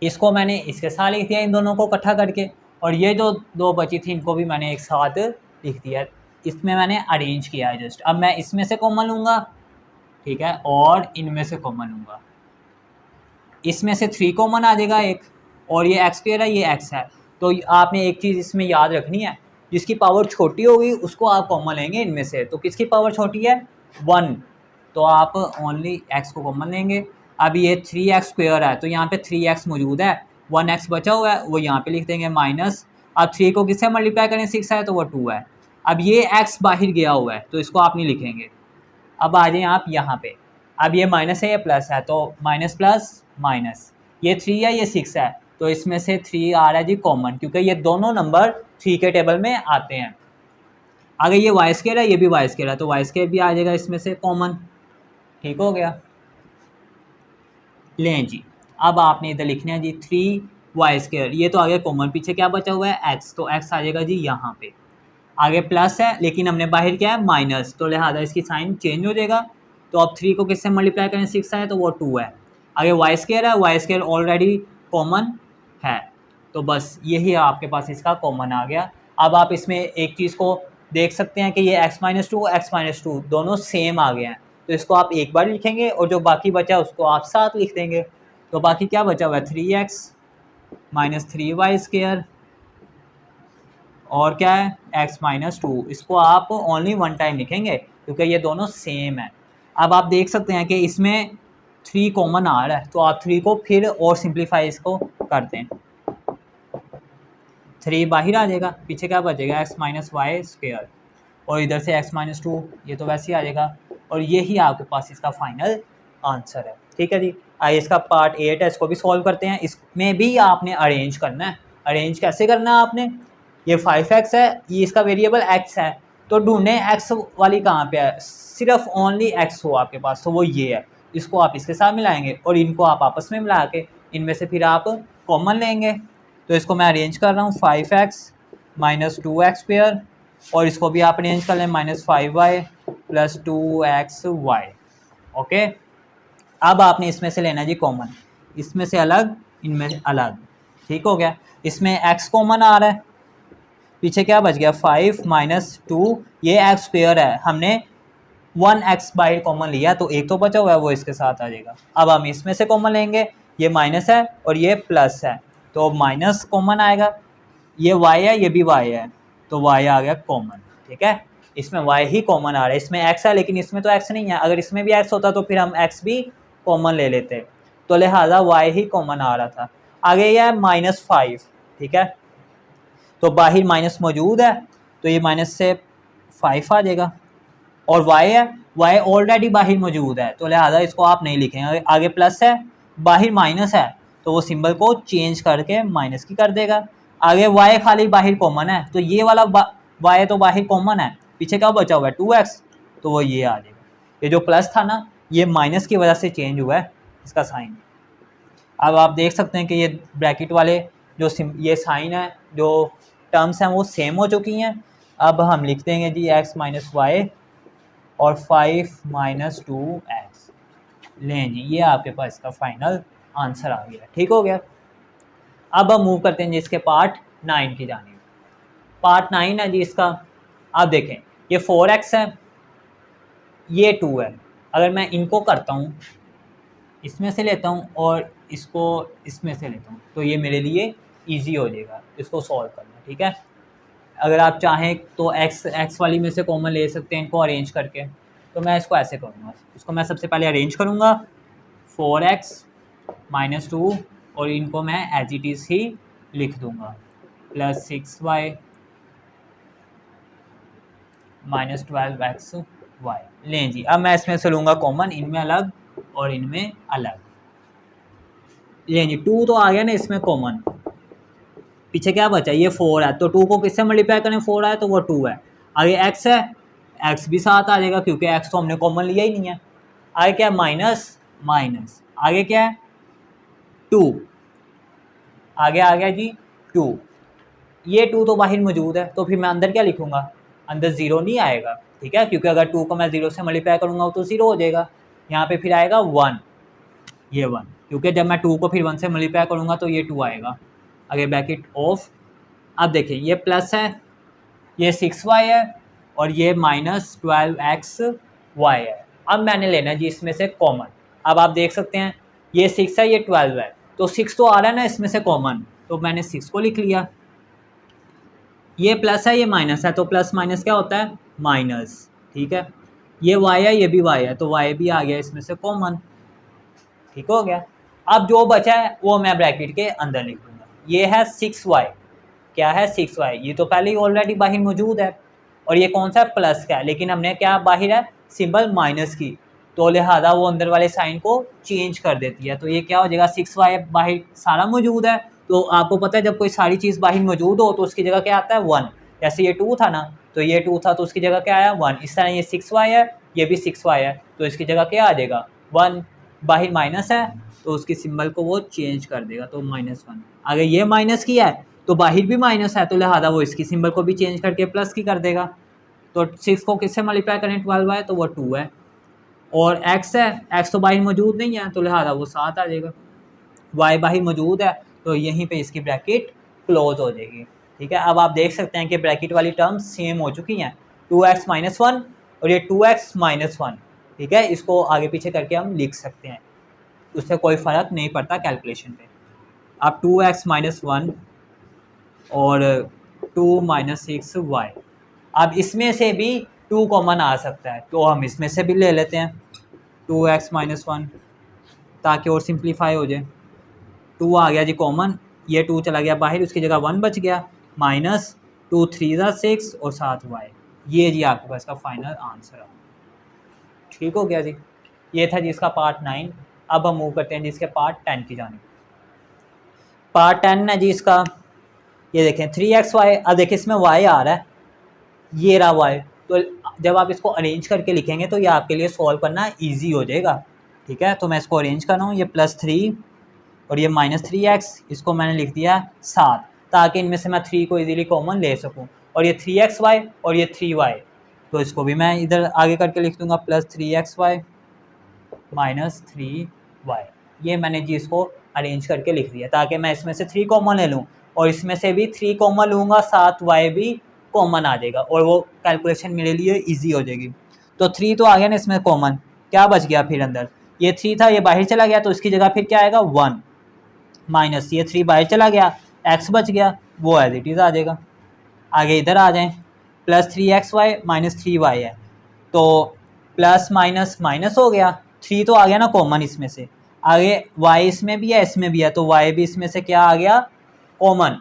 इसको मैंने इसके साथ लिख दिया इन दोनों को इकट्ठा करके, और ये जो दो बची थी इनको भी मैंने एक साथ लिख दिया। इसमें मैंने अरेंज किया है जस्ट। अब मैं इसमें से कॉमन लूँगा, ठीक है, और इनमें से कॉमन लूँगा। इसमें से 3 कॉमन आ जाएगा एक, और ये x² है, ये x है। तो आपने एक चीज़ इसमें याद रखनी है, जिसकी पावर छोटी होगी उसको आप कॉमन लेंगे इनमें से। तो किसकी पावर छोटी है? 1, तो आप ओनली x को कॉमन लेंगे। अब ये 3x² है तो यहाँ पे 3x मौजूद है, 1x बचा हुआ है वो यहाँ पे लिख देंगे माइनस। अब 3 को किससे मल्टीप्लाई करें? 6 है तो वो 2 है। अब ये x बाहर गया हुआ है तो इसको आप नहीं लिखेंगे। अब आ जाएं आप यहाँ पे, अब ये माइनस है ये प्लस है, तो माइनस प्लस माइनस, ये 3 है ये 6 है, तो इसमें से 3 आ रहा है जी कॉमन, क्योंकि ये दोनों नंबर 3 के टेबल में आते हैं। अगर ये y² है ये भी y² है तो y² भी आ जाएगा इसमें से कॉमन, ठीक हो गया। लें जी, अब आपने इधर लिखना है जी 3y², ये तो आगे कॉमन, पीछे क्या बचा हुआ है? x, तो x आ जाएगा जी यहाँ पे। आगे प्लस है लेकिन हमने बाहर क्या है? माइनस, तो लिहाजा इसकी साइन चेंज हो जाएगा। तो अब 3 को किससे मल्टीप्लाई करें? 6 है तो वो 2 है। आगे y² है, y² ऑलरेडी कॉमन है, तो बस यही आपके पास इसका कॉमन आ गया। अब आप इसमें एक चीज़ को देख सकते हैं कि ये x-2 x-2 दोनों सेम आ गए हैं, तो इसको आप एक बार लिखेंगे और जो बाकी बचा उसको आप साथ लिख देंगे। तो बाकी क्या बचा हुआ है? 3x माइनस 3y² और क्या है? x-2, इसको आप ओनली 1 टाइम लिखेंगे क्योंकि ये दोनों सेम है। अब आप देख सकते हैं कि इसमें 3 कॉमन आ रहा है, तो आप 3 को फिर और सिंप्लीफाई इसको कर दें, 3 बाहर आ जाएगा, पीछे क्या बचेगा? x-y², और इधर से x-2 ये तो वैसे ही आ जाएगा, और यही आपके पास इसका फाइनल आंसर है, ठीक है जी। आइए इसका पार्ट 8 है, इसको भी सॉल्व करते हैं। इसमें भी आपने अरेंज करना है। अरेंज कैसे करना है आपने? ये 5x है, ये इसका वेरिएबल x है, तो ढूंढें x वाली कहाँ पे है? सिर्फ ओनली x हो आपके पास, तो वो ये है। इसको आप इसके साथ मिलाएंगे और इनको आप आपस में मिला के इनमें से फिर आप कॉमन लेंगे। तो इसको मैं अरेंज कर रहा हूँ, 5x माइनस 2x², और इसको भी आप अरेंज कर लें, minus 5y plus 2xy। Okay, अब आपने इसमें से लेना जी कॉमन, इसमें से अलग इनमें से अलग, ठीक हो गया। इसमें x कॉमन आ रहा है, पीछे क्या बच गया? 5 माइनस 2, ये x² है, हमने 1x बाहर कॉमन लिया तो एक तो बचा हुआ है वो इसके साथ आ जाएगा। अब हम इसमें से कॉमन लेंगे, ये माइनस है और ये प्लस है, तो माइनस कॉमन आएगा। ये y है ये भी y है, तो y आ गया कॉमन, ठीक है। इसमें y ही कॉमन आ रहा है, इसमें x है लेकिन इसमें तो x नहीं है। अगर इसमें भी x होता तो फिर हम x भी कॉमन ले लेते, तो लिहाजा y ही कॉमन आ रहा था। आगे यह है -5, ठीक है, तो बाहर माइनस मौजूद है तो ये माइनस से 5 आ जाएगा, और y है, y ऑलरेडी बाहर मौजूद है तो लिहाजा इसको आप नहीं लिखेंगे। आगे प्लस है, बाहर माइनस है तो वो सिंबल को चेंज करके माइनस की कर देगा। आगे y खाली बाहर कॉमन है, तो ये वाला y तो बाहर कॉमन है, पीछे क्या बचा हुआ है? 2x, तो वो ये आ जाएगा। ये जो प्लस था ना, ये माइनस की वजह से चेंज हुआ है इसका साइन। अब आप देख सकते हैं कि ये ब्रैकेट वाले जो ये साइन है, जो टर्म्स हैं वो सेम हो चुकी हैं। अब हम लिख देंगे जी x माइनस वाई और 5 माइनस 2x। लें जी, ये आपके पास इसका फाइनल आंसर आ गया, ठीक हो गया। अब हम मूव करते हैं जी इसके पार्ट 9 की जानिब। पार्ट 9 है जी इसका, आप देखें ये 4x है, ये 2 है। अगर मैं इनको करता हूँ, इसमें से लेता हूँ और इसको इसमें से लेता हूँ, तो ये मेरे लिए इजी हो जाएगा इसको सॉल्व करना, ठीक है। अगर आप चाहें तो x वाली में से कॉमन ले सकते हैं इनको अरेंज करके, तो मैं इसको ऐसे करूँगा। इसको मैं सबसे पहले अरेंज करूँगा, 4x -2 और इनको मैं एज इट इज़ ही लिख दूंगा प्लस 6y माइनस 12xy। लें जी, अब मैं इसमें से लूँगा कॉमन, इनमें अलग और इनमें अलग। लें जी, 2 तो आ गया ना इसमें कॉमन, पीछे क्या बचा, ये 4 है, तो 2 को किससे मल्टीप्लाई करें, 4 है तो वो 2 है। आगे x है, x भी साथ आ जाएगा क्योंकि x तो हमने कॉमन लिया ही नहीं है। आगे क्या है, माइनस माइनस, आगे क्या है 2, आगे आ गया जी 2। ये 2 तो बाहर मौजूद है, तो फिर मैं अंदर क्या लिखूंगा, अंदर 0 नहीं आएगा, ठीक है, क्योंकि अगर 2 को मैं 0 से मल्टीप्लाई करूंगा तो 0 हो जाएगा। यहाँ पे फिर आएगा 1, ये 1, क्योंकि जब मैं 2 को फिर 1 से मल्टीप्लाई करूंगा तो ये 2 आएगा। आगे ब्रैकेट ऑफ, अब देखिए ये प्लस है, ये 6y है और ये माइनस 12xy है। अब मैंने लेना जी इसमें से कॉमन। अब आप देख सकते हैं ये 6 है, ये 12 है, तो 6 तो आ रहा है ना इसमें से कॉमन, तो मैंने 6 को लिख लिया। ये प्लस है, ये माइनस है, तो प्लस माइनस क्या होता है, माइनस, ठीक है। ये y है, ये भी y है, तो y भी आ गया इसमें से कॉमन, ठीक हो गया। अब जो बचा है वो मैं ब्रैकेट के अंदर लिख दूंगा। ये है 6y, क्या है 6y, ये तो पहले ही ऑलरेडी बाहर मौजूद है, और ये कौन सा प्लस का है, लेकिन हमने क्या बाहर है सिंबल माइनस की, तो लिहाजा वो अंदर वाले साइन को चेंज कर देती है, तो ये क्या हो जाएगा 6y बाहर सारा मौजूद है। तो आपको पता है जब कोई सारी चीज़ बाहर मौजूद हो तो उसकी जगह क्या आता है 1, जैसे ये 2 था ना, तो ये 2 था तो उसकी जगह क्या आया 1। इस तरह ये 6y है, ये भी 6y है, तो इसकी जगह क्या आ जाएगा 1। बाहर माइनस है तो उसकी सिंबल को वो चेंज कर देगा, तो -1। अगर ये माइनस की है तो बाहर भी माइनस है, तो लिहाजा वो इसकी सिंबल को भी चेंज करके प्लस की कर देगा। तो 6 को किससे मल्टीप्लाई करें 12 है, तो वो 2 है, और x है, x तो बाहर मौजूद नहीं है, तो लिहाजा वो 7 आ जाएगा। y बाहर मौजूद है, तो यहीं पे इसकी ब्रैकेट क्लोज हो जाएगी, ठीक है। अब आप देख सकते हैं कि ब्रैकेट वाली टर्म्स सेम हो चुकी हैं, 2x - 1 और ये 2x - 1, ठीक है। इसको आगे पीछे करके हम लिख सकते हैं, उससे कोई फ़र्क नहीं पड़ता कैलकुलेशन पे। अब 2x - 1 और 2 - 6y, अब इसमें से भी 2 कॉमन आ सकता है, तो हम इसमें से भी ले लेते हैं 2x - 1 ताकि और सिंप्लीफाई हो जाए। 2 आ गया जी कॉमन, ये 2 चला गया बाहर, उसकी जगह 1 बच गया, -2 3 6 और 7y। ये जी आपके पास का फाइनल आंसर है, ठीक हो गया जी। ये था जी इसका पार्ट 9। अब हम मूव करते हैं जी इसके पार्ट 10 की जानिब। पार्ट 10 है जी इसका, ये देखें 3xy। अब देखिए इसमें y आ रहा है, ये रहा y, तो जब आप इसको अरेंज करके लिखेंगे तो ये आपके लिए सॉल्व करना इजी हो जाएगा, ठीक है। तो मैं इसको अरेंज कर रहा हूँ, ये +3 और ये -3x, इसको मैंने लिख दिया 7, ताकि इनमें से मैं 3 को इजीली कॉमन ले सकूँ, और ये 3xy और ये 3y, तो इसको भी मैं इधर आगे करके लिख दूँगा +3xy -3y। ये मैंने जी इसको अरेंज करके लिख दिया, ताकि मैं इसमें से 3 कॉमन ले लूँ, और इसमें से भी 3 कॉमन लूँगा, 7y भी कॉमन आ जाएगा, और वो कैलकुलेशन मेरे लिए इजी हो जाएगी। तो 3 तो आ गया ना इसमें कॉमन, क्या बच गया फिर अंदर, ये 3 था, ये बाहर चला गया, तो इसकी जगह फिर क्या आएगा 1, माइनस ये 3 बाहर चला गया, x बच गया, वो एज इट इज़ आ जाएगा। आगे इधर आ जाएं, +3xy -3y है, तो प्लस माइनस माइनस हो गया, 3 तो आ गया ना कॉमन इसमें से, आगे y इसमें भी है, इसमें भी है, तो y भी इसमें से क्या आ गया कॉमन।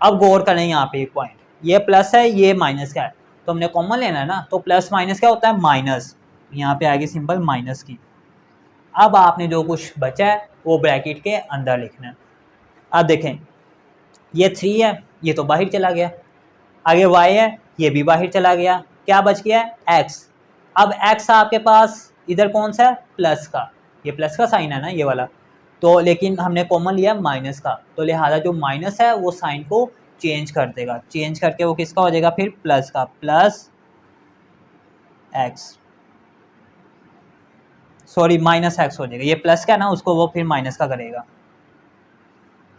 अब गौर करें यहाँ पे एक पॉइंट, ये प्लस है, ये माइनस का है, तो हमने कॉमन लेना है ना, तो प्लस माइनस क्या होता है माइनस, यहाँ पे आएगी सिंबल माइनस की। अब आपने जो कुछ बचा है वो ब्रैकेट के अंदर लिखना है। अब देखें ये 3 है, ये तो बाहर चला गया, आगे y है, ये भी बाहर चला गया, क्या बच गया x। अब x आपके पास इधर कौन सा है प्लस का, ये प्लस का साइन है ना ये वाला, तो लेकिन हमने कॉमन लिया माइनस का, तो लिहाजा जो माइनस है वो साइन को चेंज कर देगा, चेंज करके वो किसका हो जाएगा फिर प्लस का, प्लस x, सॉरी -x हो जाएगा, ये प्लस का है ना उसको वो फिर माइनस का करेगा,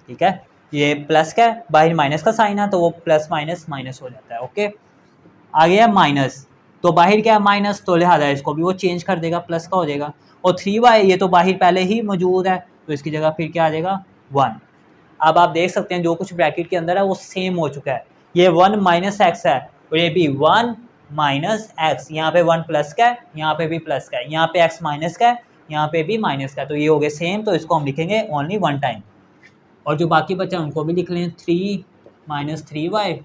ठीक है। ये प्लस का है, बाहर माइनस का साइन है, तो वो प्लस माइनस माइनस हो जाता है, ओके। आगे है माइनस, तो बाहर क्या है माइनस, तो लिहाजा इसको भी वो चेंज कर देगा, प्लस का हो जाएगा। और 3y ये तो बाहर पहले ही मौजूद है, तो इसकी जगह फिर क्या आ जाएगा 1। अब आप देख सकते हैं जो कुछ ब्रैकेट के अंदर है वो सेम हो चुका है, ये 1 -x है, और ये भी 1 -x, यहाँ पे 1 प्लस का है, यहाँ पे भी प्लस का है, यहाँ पे x माइनस का है, यहाँ पे भी माइनस का, तो ये हो गया सेम, तो इसको हम लिखेंगे ओनली वन टाइम। और जो बाकी बचा उनको भी लिख लें, 3 माइनस 3y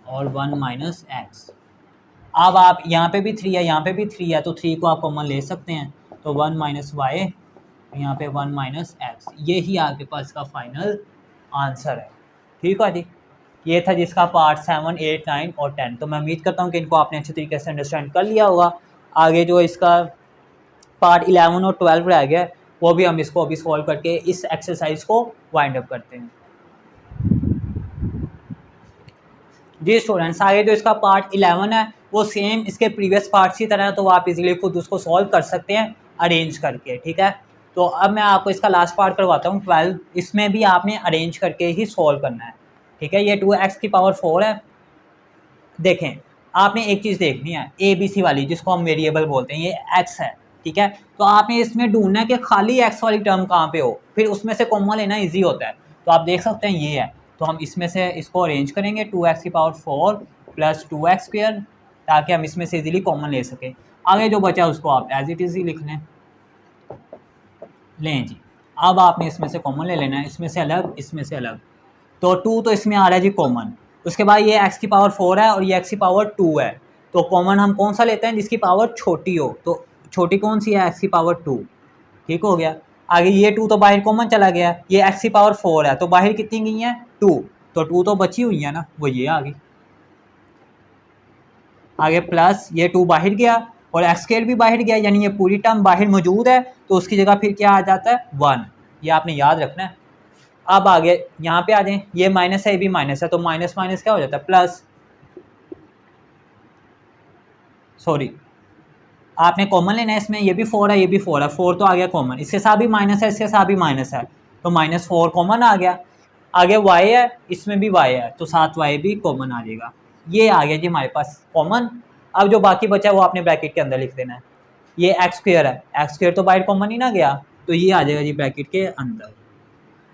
और 1 माइनस एक्स। अब आप यहाँ पे भी 3 है, यहाँ पे भी 3 है, तो 3 को आप कॉमन ले सकते हैं, तो 1 माइनस वाई, यहाँ पे 1 माइनस एक्स। ये ही आपके पास का फाइनल आंसर है। ठीक है जी, ये था जिसका पार्ट 7, 8, 9 और 10। तो मैं उम्मीद करता हूँ कि इनको आपने अच्छे तरीके से अंडरस्टैंड कर लिया होगा। आगे जो इसका पार्ट 11 और 12 रह गया वो भी हम इसको अभी सॉल्व करके इस एक्सरसाइज को वाइंड अप करते हैं। जी स्टूडेंट्स, आगे जो इसका पार्ट 11 है वो सेम इसके प्रीवियस पार्ट्स की तरह है, तो आप इजीली खुद उसको सॉल्व कर सकते हैं अरेंज करके। ठीक है, तो अब मैं आपको इसका लास्ट पार्ट करवाता हूँ 12। इसमें भी आपने अरेंज करके ही सॉल्व करना है। ठीक है, ये 2x की पावर 4 है। देखें, आपने एक चीज़ देखनी है, ABC वाली जिसको हम वेरिएबल बोलते हैं, ये x है। ठीक है, तो आपने इसमें ढूंढना है कि खाली x वाली टर्म कहाँ पे हो, फिर उसमें से कॉमन लेना इजी होता है। तो आप देख सकते हैं ये है, तो हम इसमें से इसको अरेंज करेंगे 2x की पावर 4 प्लस 2x स्क्वायर, ताकि हम इसमें से इजीली कॉमन ले सकें। आगे जो बचा उसको आप एज इट इज़ ही लिख लें जी। अब आपने इसमें से कॉमन ले लेना है, इसमें से अलग, इसमें से अलग। तो 2 तो इसमें आ रहा है जी कॉमन। उसके बाद ये x की पावर 4 है और ये x की पावर 2 है, तो कॉमन हम कौन सा लेते हैं, जिसकी पावर छोटी हो। तो छोटी कौन सी है, x की पावर 2। ठीक हो गया। आगे ये 2 तो बाहर कॉमन चला गया, ये x की पावर 4 है, तो बाहर कितनी गई हैं 2, तो 2 तो बची हुई है ना, वो ये आ गई। आगे प्लस ये 2 बाहर गया और x स्क्वायर भी बाहर गया, यानी ये पूरी टर्म बाहर मौजूद है, तो उसकी जगह फिर क्या आ जाता है 1। ये आपने याद रखना है। अब आगे यहाँ पे आ जाएं, ये माइनस है, ये भी माइनस है, तो माइनस माइनस क्या हो जाता है प्लस। सॉरी, आपने कॉमन लेना है इसमें, ये भी 4 है, ये भी 4 है, 4 तो आ गया कॉमन, इसके साथ भी माइनस है, इसके साथ भी माइनस है, तो -4 कॉमन आ गया। आगे y है, इसमें भी y है, तो साथ y भी कॉमन आ जाएगा। ये आ गया जी हमारे पास कॉमन। अब जो बाकी बचा है वो आपने ब्रैकेट के अंदर लिख देना है। ये x स्क्वायर है, x स्क्वायर तो बाहर कॉमन ही ना गया, तो ये आ जाएगा जी ब्रैकेट के अंदर।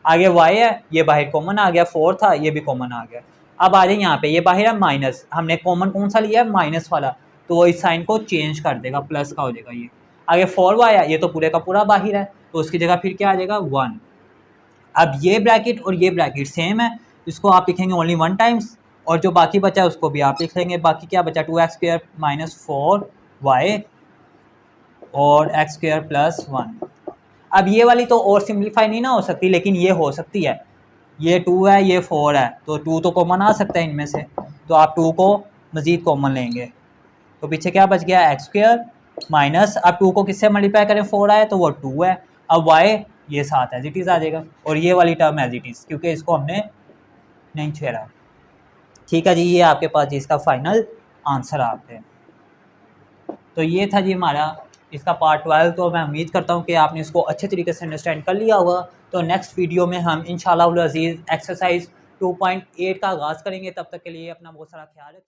आगे y है, ये बाहर कॉमन आ गया, 4 था, ये भी कॉमन आ गया। अब आ जाए यहाँ पे, ये बाहर है माइनस, हमने कॉमन कौन सा लिया है, माइनस वाला, तो वो इस साइन को चेंज कर देगा, प्लस का हो जाएगा ये। आगे 4y आया, ये तो पूरे का पूरा बाहर है, तो उसकी जगह फिर क्या आ जाएगा 1। अब ये ब्रैकेट और ये ब्रैकेट सेम है, इसको आप लिखेंगे ओनली 1 टाइम्स, और जो बाकी बचा है उसको भी आप लिख लेंगे। बाकी क्या बचा, 2x स्क्वायर माइनस 4y और x स्क्वायर प्लस 1। अब ये वाली तो और सिंप्लीफाई नहीं ना हो सकती, लेकिन ये हो सकती है। ये 2 है, ये 4 है, तो 2 तो कॉमन आ सकता है इनमें से, तो आप 2 को मज़ीद कॉमन लेंगे, तो पीछे क्या बच गया x स्क्वायर माइनस, अब 2 को किससे मल्टीप्लाई करें, 4 आए तो वो 2 है, अब y ये 7 एज इट इज़ आ जाएगा, और ये वाली टर्म एज इट इज़, क्योंकि इसको हमने नहीं छेड़ा। ठीक है जी, ये आपके पास जी इसका फाइनल आंसर आते हैं। तो ये था जी हमारा इसका पार्ट 12। तो मैं उम्मीद करता हूँ कि आपने इसको अच्छे तरीके से अंडरस्टैंड कर लिया होगा। तो नेक्स्ट वीडियो में हम इंशाअल्लाह अज़ीज़ एक्सरसाइज 2.8 का आगाज़ करेंगे। तब तक के लिए अपना बहुत सारा ख्याल रखें।